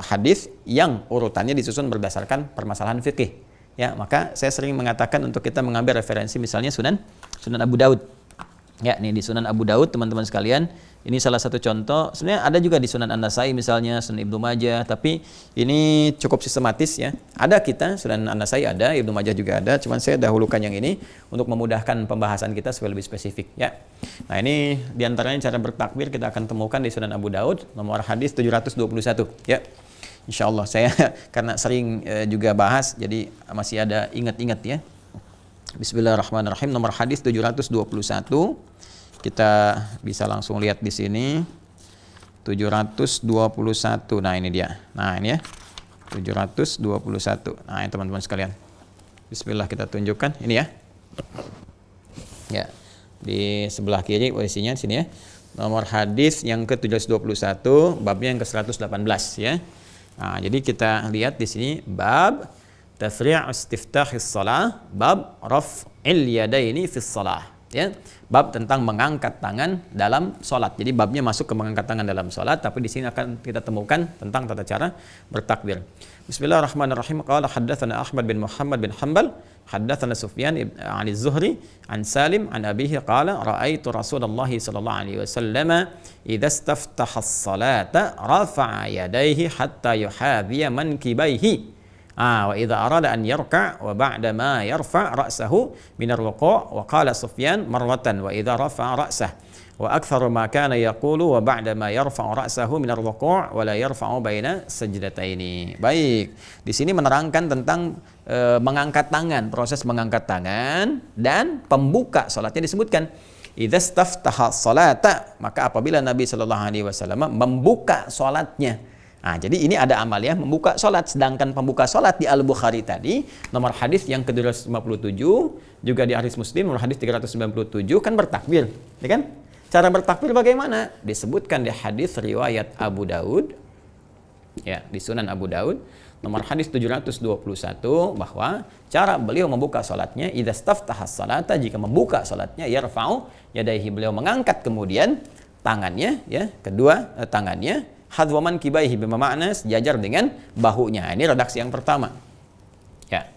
hadis yang urutannya disusun berdasarkan permasalahan fikih. Ya, maka saya sering mengatakan untuk kita mengambil referensi misalnya Sunan Abu Daud. Ya, nih di Sunan Abu Daud teman-teman sekalian, ini salah satu contoh. Sebenarnya ada juga di Sunan An-Nasai misalnya, Sunan Ibnu Majah, tapi ini cukup sistematis ya. Ada kita Sunan An-Nasai ada, Ibnu Majah juga ada, cuman saya dahulukan yang ini untuk memudahkan pembahasan kita supaya lebih spesifik ya. Nah, ini diantaranya cara bertakbir kita akan temukan di Sunan Abu Daud, nomor hadis 721 ya. Insya Allah saya karena sering juga bahas, jadi masih ada ingat-ingat ya. Bismillahirrahmanirrahim, nomor hadis 721. Kita bisa langsung lihat di sini. 721. Nah, ini dia. Nah, ini ya. 721. Nah, ini teman-teman sekalian. Bismillah, kita tunjukkan ini ya. Ya. Di sebelah kiri posisinya sini ya. Nomor hadis yang ke-721, babnya yang ke-118 ya. Nah, jadi kita lihat di sini bab Tafri' istiftahis shalah, bab raf'il yadaini fis shalah. Ya, bab tentang mengangkat tangan dalam salat. Jadi babnya masuk ke mengangkat tangan dalam salat, tapi di sini akan kita temukan tentang tata cara bertakbir. Bismillahirrahmanirrahim. Qala haddatsana Ahmad bin Muhammad bin Hanbal, haddatsana Sufyan an Az-Zuhri an Salim an abihi qala ra'aitu Rasulullah sallallahu alaihi wasallam idza istaftaha as-salata rafa'a yadayhi hatta yuhadhiya mankibaihi. Wa idza arada an yarka' wa ba'da ma yarfa' ra'sahu min ar-ruku' wa qala Sufyan marwatan wa idza rafa'a ra'sah wa aktsaru ma kana yaqulu wa ba'da ma yarfa'u ra'sahu min ar-ruku' wa la yarfa'u baina sajdataini. Baik, di sini menerangkan tentang mengangkat tangan, proses mengangkat tangan dan pembuka salatnya disebutkan. Idza staftaha salata, maka apabila Nabi sallallahu alaihi wasallam membuka salatnya. Nah, jadi ini ada amaliyah membuka sholat, sedangkan pembuka sholat di Al-Bukhari tadi, nomor hadis yang ke-257, juga di hadis Muslim, nomor hadis 397, kan bertakbir, ya kan? Cara bertakbir bagaimana? Disebutkan di hadis riwayat Abu Daud, ya, di Sunan Abu Daud, nomor hadis 721, bahwa cara beliau membuka sholatnya, idza staftaha salata, jika membuka sholatnya, yarfa'u yadaihi, beliau mengangkat kemudian tangannya, ya, kedua tangannya, hadwaman kibaihi, bermakna sejajar dengan bahunya. Ini redaksi yang pertama. Ya.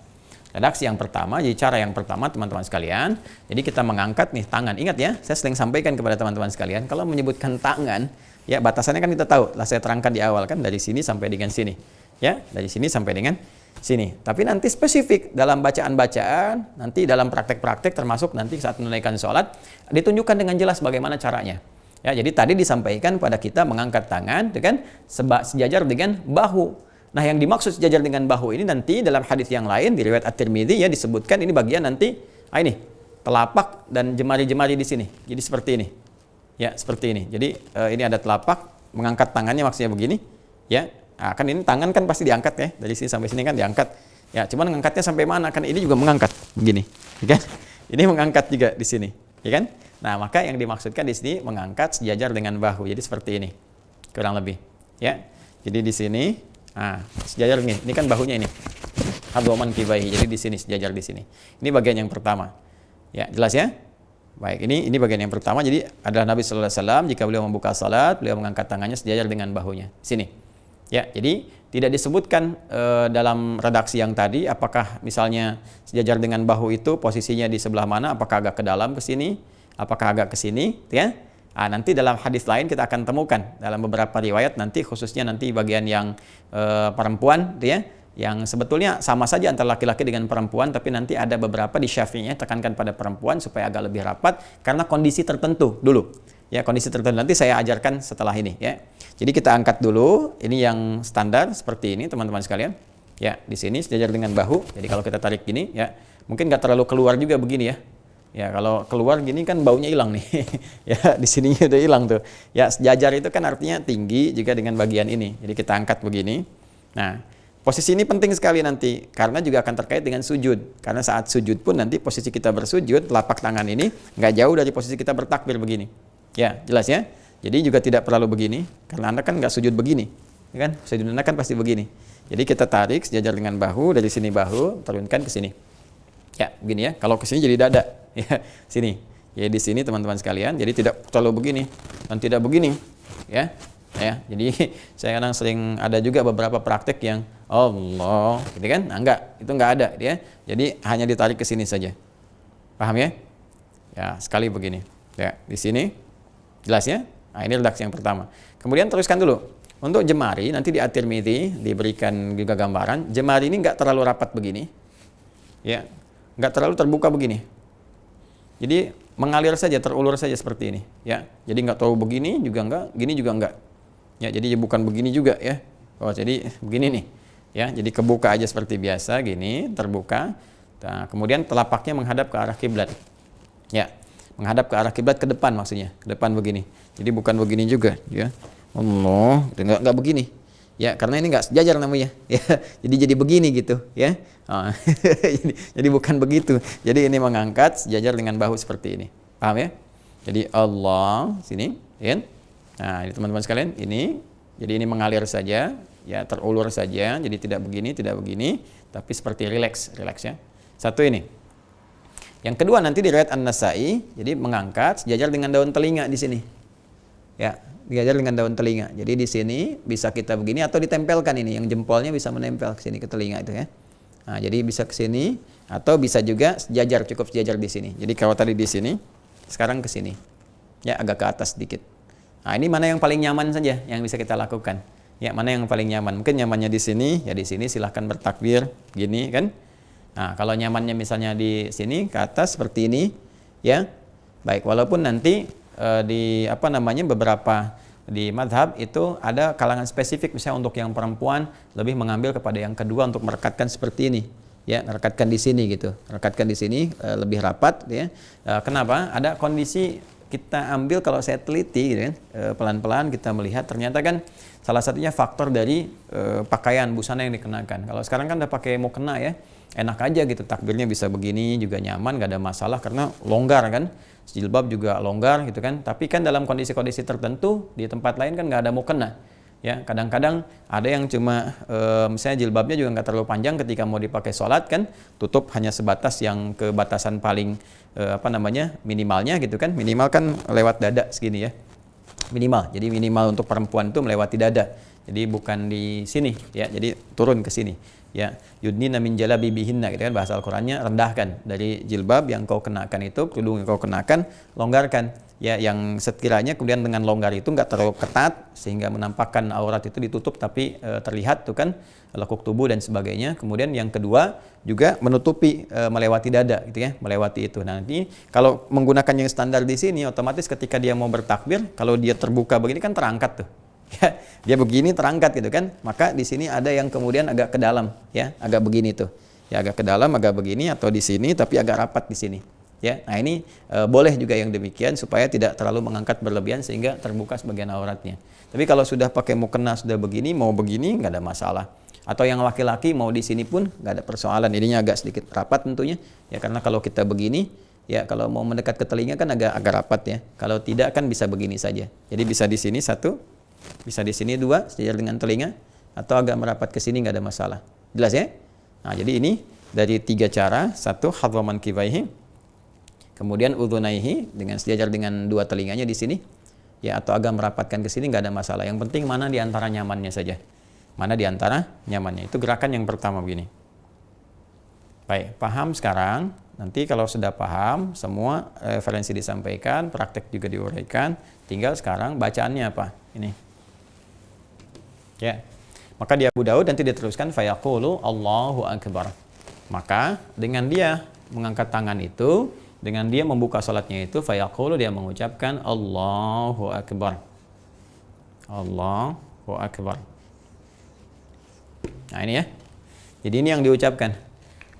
Redaksi yang pertama, jadi cara yang pertama teman-teman sekalian. Jadi kita mengangkat nih tangan. Ingat ya, saya sering sampaikan kepada teman-teman sekalian, kalau menyebutkan tangan, ya batasannya kan kita tahu. Lah saya terangkan di awal kan dari sini sampai dengan sini. Ya, dari sini sampai dengan sini. Tapi nanti spesifik dalam bacaan-bacaan, nanti dalam praktek-praktek termasuk nanti saat menunaikan sholat, ditunjukkan dengan jelas bagaimana caranya. Ya, jadi tadi disampaikan pada kita mengangkat tangan dengan sejajar dengan bahu. Nah, yang dimaksud sejajar dengan bahu ini nanti dalam hadis yang lain di riwayat At-Tirmidzi ya disebutkan ini bagian nanti ini telapak dan jemari-jemari di sini. Jadi seperti ini. Ya, seperti ini. Jadi ini ada telapak, mengangkat tangannya maksudnya begini, ya. Nah, kan ini tangan kan pasti diangkat ya. Dari sini sampai sini kan diangkat. Ya, cuman mengangkatnya sampai mana? Kan ini juga mengangkat begini, ya kan? Ini mengangkat juga di sini, ya kan? Nah, maka yang dimaksudkan di sini mengangkat sejajar dengan bahu. Jadi seperti ini, kurang lebih. Ya, Jadi di sini, sejajar nih. Ini kan bahunya ini. Hadwaman kibaihi. Jadi di sini sejajar di sini. Ini bagian yang pertama. Ya, jelas ya? Baik, ini bagian yang pertama. Jadi adalah Nabi sallallahu alaihi wasallam jika beliau membuka salat, beliau mengangkat tangannya sejajar dengan bahunya. Sini. Ya, jadi tidak disebutkan dalam redaksi yang tadi apakah misalnya sejajar dengan bahu itu posisinya di sebelah mana, apakah agak ke dalam ke sini, apakah agak ke sini, ya. Nanti dalam hadis lain kita akan temukan dalam beberapa riwayat nanti, khususnya nanti bagian yang perempuan, ya, yang sebetulnya sama saja antara laki-laki dengan perempuan, tapi nanti ada beberapa di Syafi'iyah tekankan pada perempuan supaya agak lebih rapat karena kondisi tertentu dulu. Ya, kondisi tertentu nanti saya ajarkan setelah ini, ya. Jadi kita angkat dulu, ini yang standar seperti ini teman-teman sekalian. Ya, di sini sejajar dengan bahu. Jadi kalau kita tarik gini, ya, mungkin nggak terlalu keluar juga begini ya. Ya, kalau keluar gini kan baunya hilang nih. Ya, di sininya udah hilang tuh. Ya, sejajar itu kan artinya tinggi juga dengan bagian ini. Jadi kita angkat begini. Nah, posisi ini penting sekali nanti karena juga akan terkait dengan sujud. Karena saat sujud pun nanti posisi kita bersujud, telapak tangan ini nggak jauh dari posisi kita bertakbir begini. Ya, jelas ya. Jadi juga tidak perlu begini karena Anda kan nggak sujud begini. Ya kan? Sujud Anda kan pasti begini. Jadi kita tarik sejajar dengan bahu, dari sini bahu, turunkan ke sini. Ya, begini ya. Kalau ke sini jadi dada. Ya, sini. Ya, di sini teman-teman sekalian. Jadi tidak terlalu begini dan tidak begini. Ya. Ya, jadi saya kadang sering ada juga beberapa praktek yang Allah, gitu kan? Nah, enggak, itu enggak ada ya. Jadi hanya ditarik ke sini saja. Paham ya? Ya, sekali begini. Ya, di sini. Jelas ya? Nah, ini redaksi yang pertama. Kemudian teruskan dulu. Untuk jemari nanti di At-Tirmidzi diberikan juga gambaran. Jemari ini enggak terlalu rapat begini. Ya. Enggak terlalu terbuka begini. Jadi mengalir saja, terulur saja seperti ini, ya. Jadi enggak terlalu begini juga enggak, gini juga enggak. Ya, jadi bukan begini juga ya. Oh, jadi begini nih. Ya, jadi kebuka aja seperti biasa gini, terbuka. Nah, kemudian telapaknya menghadap ke arah kiblat. Ya, menghadap ke arah kiblat ke depan maksudnya, ke depan begini. Jadi bukan begini juga, ya. Allah, enggak begini. Ya, karena ini enggak sejajar namanya. Ya, jadi begini gitu, ya. Jadi bukan begitu. Jadi ini mengangkat sejajar dengan bahu seperti ini. Paham ya? Jadi Allah sini, ya. Nah, ini teman-teman sekalian, ini jadi ini mengalir saja, ya, terulur saja. Jadi tidak begini, tapi seperti rileks ya. Satu ini. Yang kedua nanti di riwayat An-Nasa'i, jadi mengangkat sejajar dengan daun telinga di sini. Ya, sejajar dengan daun telinga. Jadi di sini bisa kita begini atau ditempelkan ini, yang jempolnya bisa menempel ke sini ke telinga itu ya. Nah, jadi bisa ke sini atau bisa juga sejajar, cukup sejajar di sini. Jadi kalau tadi di sini, sekarang ke sini. Ya, agak ke atas sedikit. Nah, ini mana yang paling nyaman saja yang bisa kita lakukan. Ya, mana yang paling nyaman? Mungkin nyamannya di sini, ya di sini silahkan bertakbir gini kan. Nah, kalau nyamannya misalnya di sini ke atas seperti ini, ya. Baik, walaupun nanti di beberapa di madhab itu ada kalangan spesifik, misalnya untuk yang perempuan lebih mengambil kepada yang kedua untuk merekatkan seperti ini, ya, merekatkan di sini gitu, merekatkan di sini lebih rapat, ya. Kenapa? Ada kondisi kita ambil kalau saya teliti, gitu kan, pelan-pelan kita melihat ternyata kan salah satunya faktor dari pakaian busana yang dikenakan. Kalau sekarang kan udah pakai mukena ya, enak aja gitu, takbirnya bisa begini juga nyaman, gak ada masalah karena longgar kan. Jilbab juga longgar gitu kan, tapi kan dalam kondisi-kondisi tertentu di tempat lain kan nggak ada mukena, ya. Kadang-kadang ada yang cuma misalnya jilbabnya juga nggak terlalu panjang ketika mau dipakai sholat kan, tutup hanya sebatas yang ke batasan paling minimalnya gitu kan, minimal kan lewat dada segini ya, minimal. Jadi minimal untuk perempuan itu melewati dada, jadi bukan di sini ya, jadi turun ke sini. Ya, yudnina min jalabibihinna gitu kan, bahasa Al-Qur'annya rendahkan dari jilbab yang kau kenakan itu, kerudung yang kau kenakan, longgarkan. Ya, yang sekiranya kemudian dengan longgar itu enggak terlalu ketat sehingga menampakkan aurat itu ditutup tapi terlihat tuh kan lekuk tubuh dan sebagainya. Kemudian yang kedua juga menutupi melewati dada gitu ya, melewati itu. Nah, nanti kalau menggunakan yang standar di sini otomatis ketika dia mau bertakbir, kalau dia terbuka begini kan terangkat tuh. Ya, dia begini terangkat gitu kan, maka di sini ada yang kemudian agak ke dalam, ya, agak begini tuh, ya, agak ke dalam, agak begini atau di sini tapi agak rapat di sini, ya. Nah, ini boleh juga yang demikian supaya tidak terlalu mengangkat berlebihan sehingga terbuka sebagian auratnya. Tapi kalau sudah pakai mukena sudah begini, mau begini nggak ada masalah. Atau yang laki-laki mau di sini pun nggak ada persoalan. Ininya agak sedikit rapat tentunya, ya, karena kalau kita begini, ya, kalau mau mendekat ke telinga kan agak rapat ya. Kalau tidak kan bisa begini saja. Jadi bisa di sini satu. Bisa di sini dua, sejajar dengan telinga, atau agak merapat ke sini nggak ada masalah. Jelas ya? Nah, jadi ini dari 3 cara. Satu, hadwa mankibaihi. Kemudian udhunaihi dengan sejajar dengan 2 telinganya di sini. Ya, atau agak merapatkan ke sini nggak ada masalah. Yang penting mana di antara nyamannya saja. Mana di antara nyamannya. Itu gerakan yang pertama begini. Baik, paham sekarang? Nanti kalau sudah paham, semua referensi disampaikan, praktek juga diuraikan. Tinggal sekarang bacaannya apa? Ini. Ya. Maka di Abu Daud nanti diteruskan fayaqulu Allahu Akbar. Maka dengan dia mengangkat tangan itu, dengan dia membuka salatnya itu, fayaqulu dia mengucapkan Allahu Akbar. Allahu Akbar. Nah ini ya. Jadi ini yang diucapkan.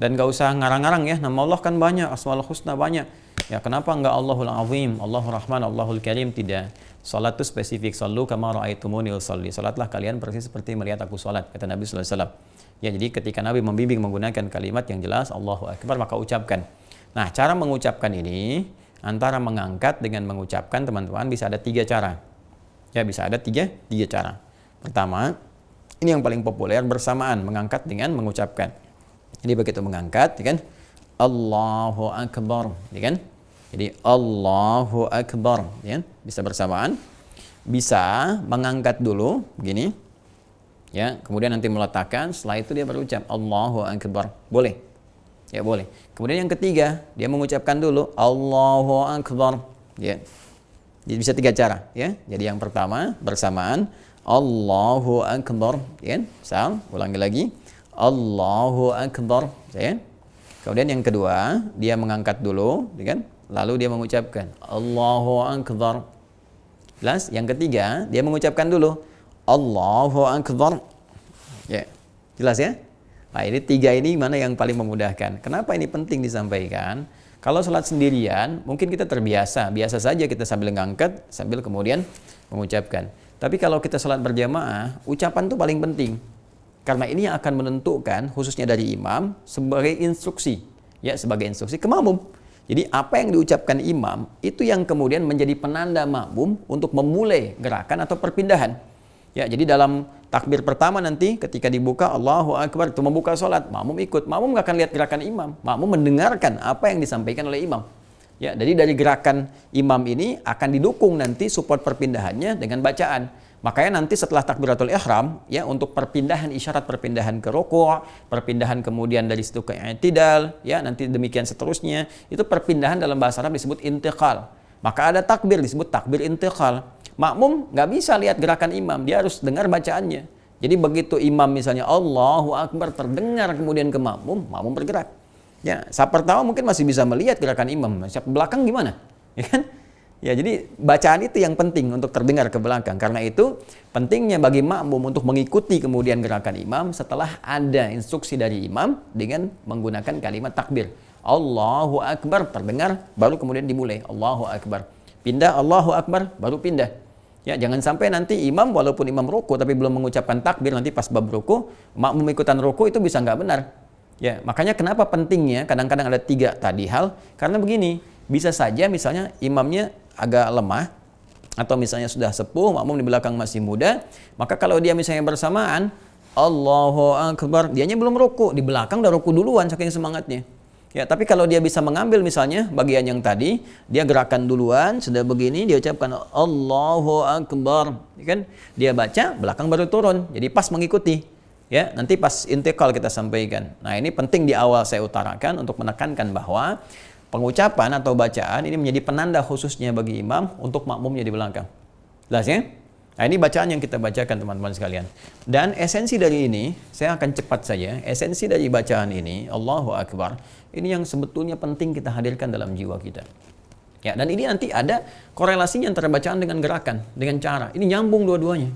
Dan gak usah ngarang-ngarang ya, nama Allah kan banyak, Asmaul Husna banyak. Ya kenapa enggak Allahul Azim, Allahur Rahman, Allahul Karim? Tidak. Salat itu spesifik, sallu kama ra'aitumuni usolli. Salatlah kalian persis seperti melihat aku salat, kata Nabi sallallahu alaihi wasallam. Ya, jadi ketika Nabi membimbing menggunakan kalimat yang jelas Allahu Akbar, maka ucapkan. Nah, cara mengucapkan ini antara mengangkat dengan mengucapkan, teman-teman, bisa ada 3 cara. Ya, bisa ada tiga cara. Pertama, ini yang paling populer, bersamaan mengangkat dengan mengucapkan. Jadi begitu mengangkat, ya kan? Allahu Akbar, ya kan? Jadi Allahu Akbar, ya kan? Bisa bersamaan. Bisa mengangkat dulu begini. Ya, kemudian nanti meletakkan, setelah itu dia berucap Allahu Akbar. Boleh. Ya, boleh. Kemudian yang ketiga, dia mengucapkan dulu Allahu Akbar, ya. Jadi bisa 3 cara, ya. Jadi yang pertama bersamaan Allahu Akbar, ya. Ulangi lagi. Allahu Akbar, ya. Kemudian yang kedua, dia mengangkat dulu, ya kan? Lalu dia mengucapkan Allahu Akbar. Jelas? Yang ketiga, dia mengucapkan dulu Allahu Akbar. Ya. Jelas ya? Nah, ini 3 ini mana yang paling memudahkan? Kenapa ini penting disampaikan? Kalau sholat sendirian, mungkin kita terbiasa, biasa saja kita sambil ngangkat, sambil kemudian mengucapkan. Tapi kalau kita sholat berjamaah, ucapan itu paling penting. Karena ini yang akan menentukan, khususnya dari imam, sebagai instruksi. Ya, sebagai instruksi ke makmum. Jadi apa yang diucapkan imam, itu yang kemudian menjadi penanda makmum untuk memulai gerakan atau perpindahan. Ya, jadi dalam takbir pertama nanti ketika dibuka Allahu Akbar, itu membuka sholat, makmum ikut. Makmum nggak akan lihat gerakan imam. Makmum mendengarkan apa yang disampaikan oleh imam. Ya, jadi dari gerakan imam ini akan didukung nanti support perpindahannya dengan bacaan. Makanya nanti setelah takbiratul ihram, ya, untuk perpindahan, isyarat perpindahan ke ruku', perpindahan kemudian dari situ ke i'tidal, ya, nanti demikian seterusnya, itu perpindahan dalam bahasa Arab disebut intiqal. Maka ada takbir disebut takbir intiqal. Makmum nggak bisa lihat gerakan imam, dia harus dengar bacaannya. Jadi begitu imam misalnya Allahu Akbar terdengar kemudian ke makmum, makmum bergerak. Ya, saat pertama mungkin masih bisa melihat gerakan imam, saat belakang gimana? Ya kan? Ya, jadi bacaan itu yang penting untuk terdengar ke belakang. Karena itu pentingnya bagi makmum untuk mengikuti kemudian gerakan imam setelah ada instruksi dari imam dengan menggunakan kalimat takbir. Allahu Akbar terdengar, baru kemudian dimulai Allahu Akbar. Pindah Allahu Akbar, baru pindah. Ya, jangan sampai nanti imam walaupun imam ruku tapi belum mengucapkan takbir, nanti pas bab ruku, makmum ikutan ruku itu bisa nggak benar. Ya, makanya kenapa pentingnya kadang-kadang ada 3 tadi hal, karena begini, bisa saja misalnya imamnya agak lemah, atau misalnya sudah sepuh, makmum di belakang masih muda, maka kalau dia misalnya bersamaan Allahu Akbar, dianya belum ruku, di belakang udah ruku duluan saking semangatnya. Ya, tapi kalau dia bisa mengambil misalnya bagian yang tadi, dia gerakan duluan, sudah begini, dia ucapkan Allahu Akbar, ya kan? Dia baca, belakang baru turun, jadi pas mengikuti. Ya, nanti pas intikal kita sampaikan. Nah, ini penting di awal saya utarakan untuk menekankan bahwa pengucapan atau bacaan ini menjadi penanda khususnya bagi imam untuk makmumnya di belakang. Jelas ya? Nah, ini bacaan yang kita bacakan teman-teman sekalian. Dan esensi dari ini, saya akan cepat saja. Esensi dari bacaan ini, Allahu Akbar, ini yang sebetulnya penting kita hadirkan dalam jiwa kita. Ya, dan ini nanti ada korelasinya antara bacaan dengan gerakan, dengan cara. Ini nyambung dua-duanya.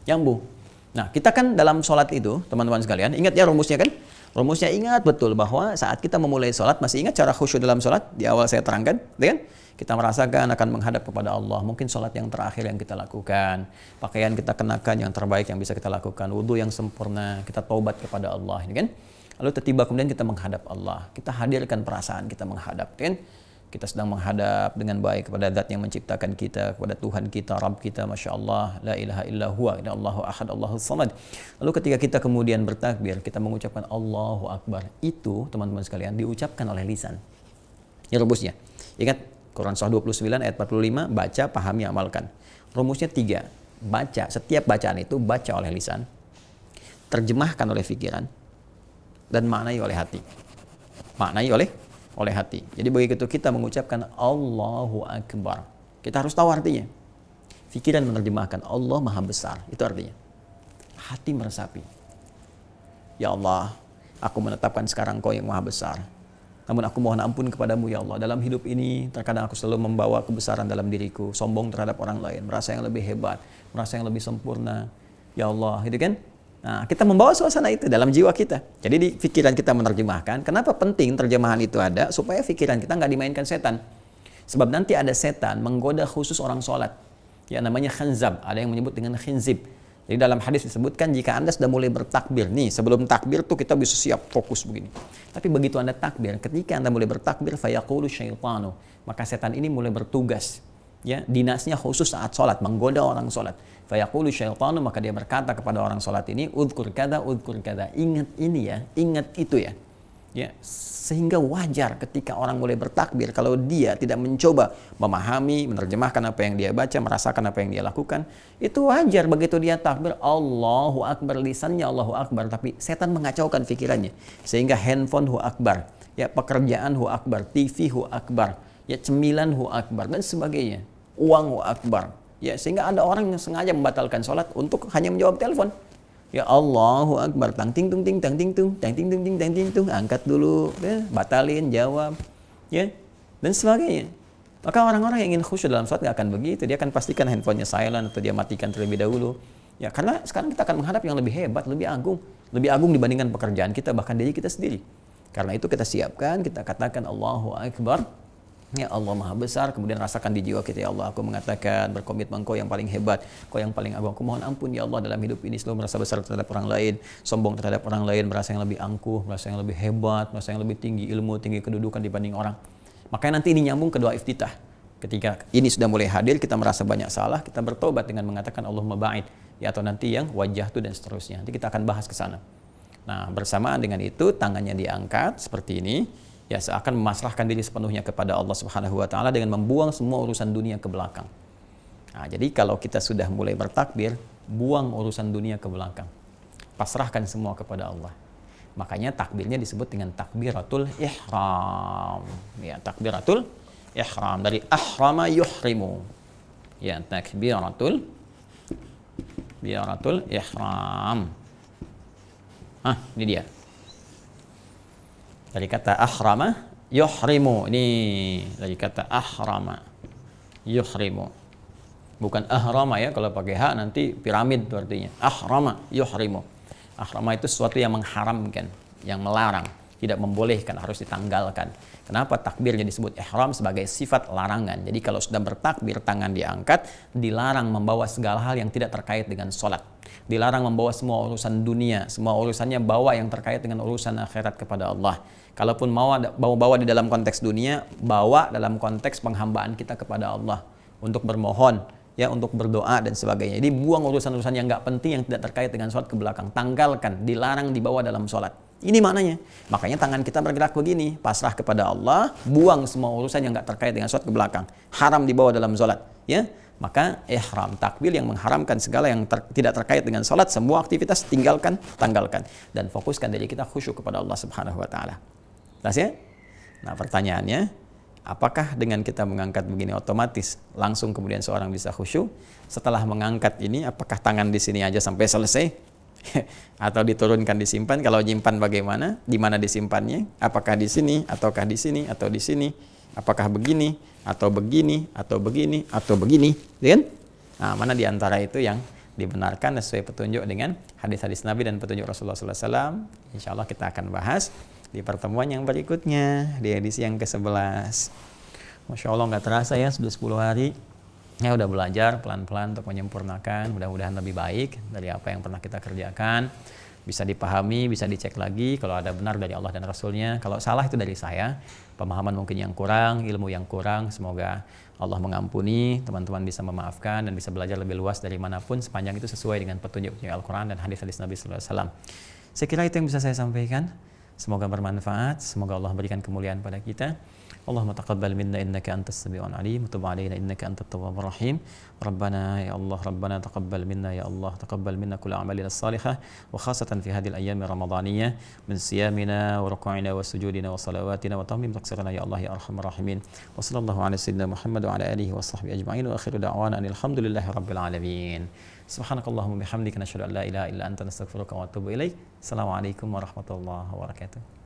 Nyambung. Nah, kita kan dalam sholat itu, teman-teman sekalian, ingat ya rumusnya kan? Rumusnya ingat betul bahwa saat kita memulai sholat, masih ingat cara khusyuk dalam sholat? Di awal saya terangkan, kan? Kita merasakan akan menghadap kepada Allah. Mungkin sholat yang terakhir yang kita lakukan. Pakaian kita kenakan yang terbaik yang bisa kita lakukan. Wudhu yang sempurna. Kita taubat kepada Allah, kan? Lalu tiba kemudian kita menghadap Allah. Kita hadirkan perasaan kita menghadap, kan? kita sedang menghadap dengan baik kepada zat yang menciptakan kita, kepada Tuhan kita, Rabb kita, Masya Allah, la ilaha illa huwa, Allahu ahad, Allahu samad. Lalu ketika kita kemudian bertakbir, kita mengucapkan Allahu Akbar, itu teman-teman sekalian diucapkan oleh lisan. Ini rumusnya. Ingat, Quran Surah 29 ayat 45, baca, pahami, amalkan. Rumusnya 3, baca, setiap bacaan itu baca oleh lisan, terjemahkan oleh pikiran, dan maknai oleh hati. Maknai oleh hati. Jadi begitu kita mengucapkan Allahu Akbar, kita harus tahu artinya. Pikiran menerjemahkan Allah Maha Besar, itu artinya. Hati meresapi, ya Allah, aku menetapkan sekarang Kau yang Maha Besar. Namun aku mohon ampun kepadamu ya Allah, dalam hidup ini terkadang aku selalu membawa kebesaran dalam diriku, sombong terhadap orang lain, merasa yang lebih hebat, merasa yang lebih sempurna. Ya Allah, gitu kan? Nah, kita membawa suasana itu dalam jiwa kita. Jadi di pikiran kita menerjemahkan. Kenapa penting terjemahan itu ada? Supaya pikiran kita nggak dimainkan setan. Sebab nanti ada setan menggoda khusus orang sholat. Ya, namanya khanzab. Ada yang menyebut dengan khinzib. Jadi dalam hadis disebutkan jika Anda sudah mulai bertakbir. Nih, sebelum takbir tuh kita bisa siap fokus begini. Tapi begitu Anda takbir, ketika Anda mulai bertakbir, fayaqulu syaitanu. Maka setan ini mulai bertugas. Ya, dinasnya khusus saat sholat, menggoda orang sholat. Fayaqulu syaitanu, maka dia berkata kepada orang sholat ini, udhkur kada, ingat ini ya, ingat itu ya. Ya, sehingga wajar ketika orang mulai bertakbir, kalau dia tidak mencoba memahami, menerjemahkan apa yang dia baca, merasakan apa yang dia lakukan, itu wajar begitu dia takbir, Allahu Akbar, lisannya Allahu Akbar, tapi setan mengacaukan pikirannya. Sehingga handphone hu akbar, ya pekerjaan hu akbar, TV hu akbar, ya cemilan hu akbar, dan sebagainya. Uang hu akbar. Ya, sehingga ada orang yang sengaja membatalkan sholat untuk hanya menjawab telepon. Ya Allahu Akbar, tang ting tung ting tang ting tung tang ting tung ting tang ting tung, angkat dulu, ya, batalin, jawab, ya, dan sebagainya. Maka orang-orang yang ingin khusyuk dalam sholat nggak akan begitu. Dia akan pastikan handphonenya silent atau dia matikan terlebih dahulu. Ya, karena sekarang kita akan menghadap yang lebih hebat, lebih agung dibandingkan pekerjaan kita, bahkan diri kita sendiri. Karena itu kita siapkan, kita katakan Allahu Akbar. Ya Allah Maha Besar, kemudian rasakan di jiwa kita, ya Allah, aku mengatakan berkomitmen Kau yang paling hebat, Kau yang paling agung. Aku mohon ampun ya Allah, dalam hidup ini selalu merasa besar terhadap orang lain, sombong terhadap orang lain, merasa yang lebih angkuh, merasa yang lebih hebat, merasa yang lebih tinggi ilmu, tinggi kedudukan dibanding orang. Makanya nanti ini nyambung ke doa iftitah. Ketika ini sudah mulai hadir, kita merasa banyak salah, kita bertobat dengan mengatakan Allahumma ba'id, ya, atau nanti yang wajah tu dan seterusnya. Nanti kita akan bahas ke sana. Nah, bersamaan dengan itu tangannya diangkat seperti ini. Ya, seakan memasrahkan diri sepenuhnya kepada Allah Subhanahu wa taala dengan membuang semua urusan dunia ke belakang. Nah, jadi kalau kita sudah mulai bertakbir, buang urusan dunia ke belakang. Pasrahkan semua kepada Allah. Makanya takbirnya disebut dengan takbiratul ihram. Ya, takbiratul ihram dari ahrama yuhrimu. Ya, takbiratul ihram. Ini dia. Dari kata ahrama yuhrimu. Ini dari kata ahrama yuhrimu. Bukan ahrama ya, kalau pakai ha nanti piramid itu artinya. Ahrama yuhrimu. Ahrama itu sesuatu yang mengharamkan, yang melarang, tidak membolehkan, harus ditanggalkan. Kenapa takbirnya disebut ihram? Sebagai sifat larangan. Jadi kalau sudah bertakbir, tangan diangkat, dilarang membawa segala hal yang tidak terkait dengan sholat. Dilarang membawa semua urusan dunia, semua urusannya bawa yang terkait dengan urusan akhirat kepada Allah. Kalaupun mau bawa di dalam konteks dunia, bawa dalam konteks penghambaan kita kepada Allah untuk bermohon, ya, untuk berdoa dan sebagainya. Jadi buang urusan-urusan yang nggak penting yang tidak terkait dengan sholat ke belakang, tanggalkan, dilarang dibawa dalam sholat. Ini maknanya. Makanya tangan kita bergerak begini, pasrah kepada Allah, buang semua urusan yang nggak terkait dengan sholat ke belakang, haram dibawa dalam sholat, ya. Maka ihram, takbir yang mengharamkan segala yang tidak terkait dengan sholat, semua aktivitas tinggalkan, tanggalkan, dan fokuskan diri kita khusyuk kepada Allah Subhanahu wa taala. Jelas ya? Nah, pertanyaannya, apakah dengan kita mengangkat begini otomatis langsung kemudian seorang bisa khusyuk? Setelah mengangkat ini, apakah tangan di sini aja sampai selesai? Atau diturunkan, disimpan? Kalau nyimpan bagaimana? Di mana disimpannya? Apakah di sini, ataukah di sini, atau di sini? Apakah begini, atau begini, atau begini, atau begini? Kan? Nah, mana di antara itu yang dibenarkan sesuai petunjuk dengan hadis-hadis Nabi dan petunjuk Rasulullah SAW? Insya Allah kita akan bahas di pertemuan yang berikutnya, di edisi yang ke-11. Masya Allah, nggak terasa ya, sudah 10 hari. Ya, udah belajar pelan-pelan untuk menyempurnakan, mudah-mudahan lebih baik dari apa yang pernah kita kerjakan. bisa dipahami, bisa dicek lagi kalau ada benar dari Allah dan Rasulnya, kalau salah itu dari saya, pemahaman mungkin yang kurang, ilmu yang kurang. Semoga Allah mengampuni, teman-teman bisa memaafkan dan bisa belajar lebih luas dari manapun sepanjang itu sesuai dengan petunjuk Al-Quran dan hadis-hadis Nabi Sallallahu Alaihi Wasallam. Saya kira itu yang bisa saya sampaikan. Semoga bermanfaat, semoga Allah berikan kemuliaan pada kita. Allahumma taqabbal minna innaka antas samiul alim wa tub alaina innaka antat tawwabur rahim. Rabbana ya Allah, Rabbana taqabbal minna ya Allah, taqabbal minna kull a'malina salihah wa khasatan fi hadhihi al-ayyam ramadaniyah min siyamina wa ruku'ina wa sujudina wa salawatina wa tamim taqsirana ya Allah ya arhamar rahimin. Wa sallallahu ala sayyidina Muhammad wa ala alihi wa sahbihi ajma'in wa akhiru da'wana alhamdulillahi rabbil alamin. Subhanakallahumma bihamdika nashhadu an la ilaha illa anta nastaghfiruka wa atubu ilaik. Assalamualaikum warahmatullahi wabarakatuh.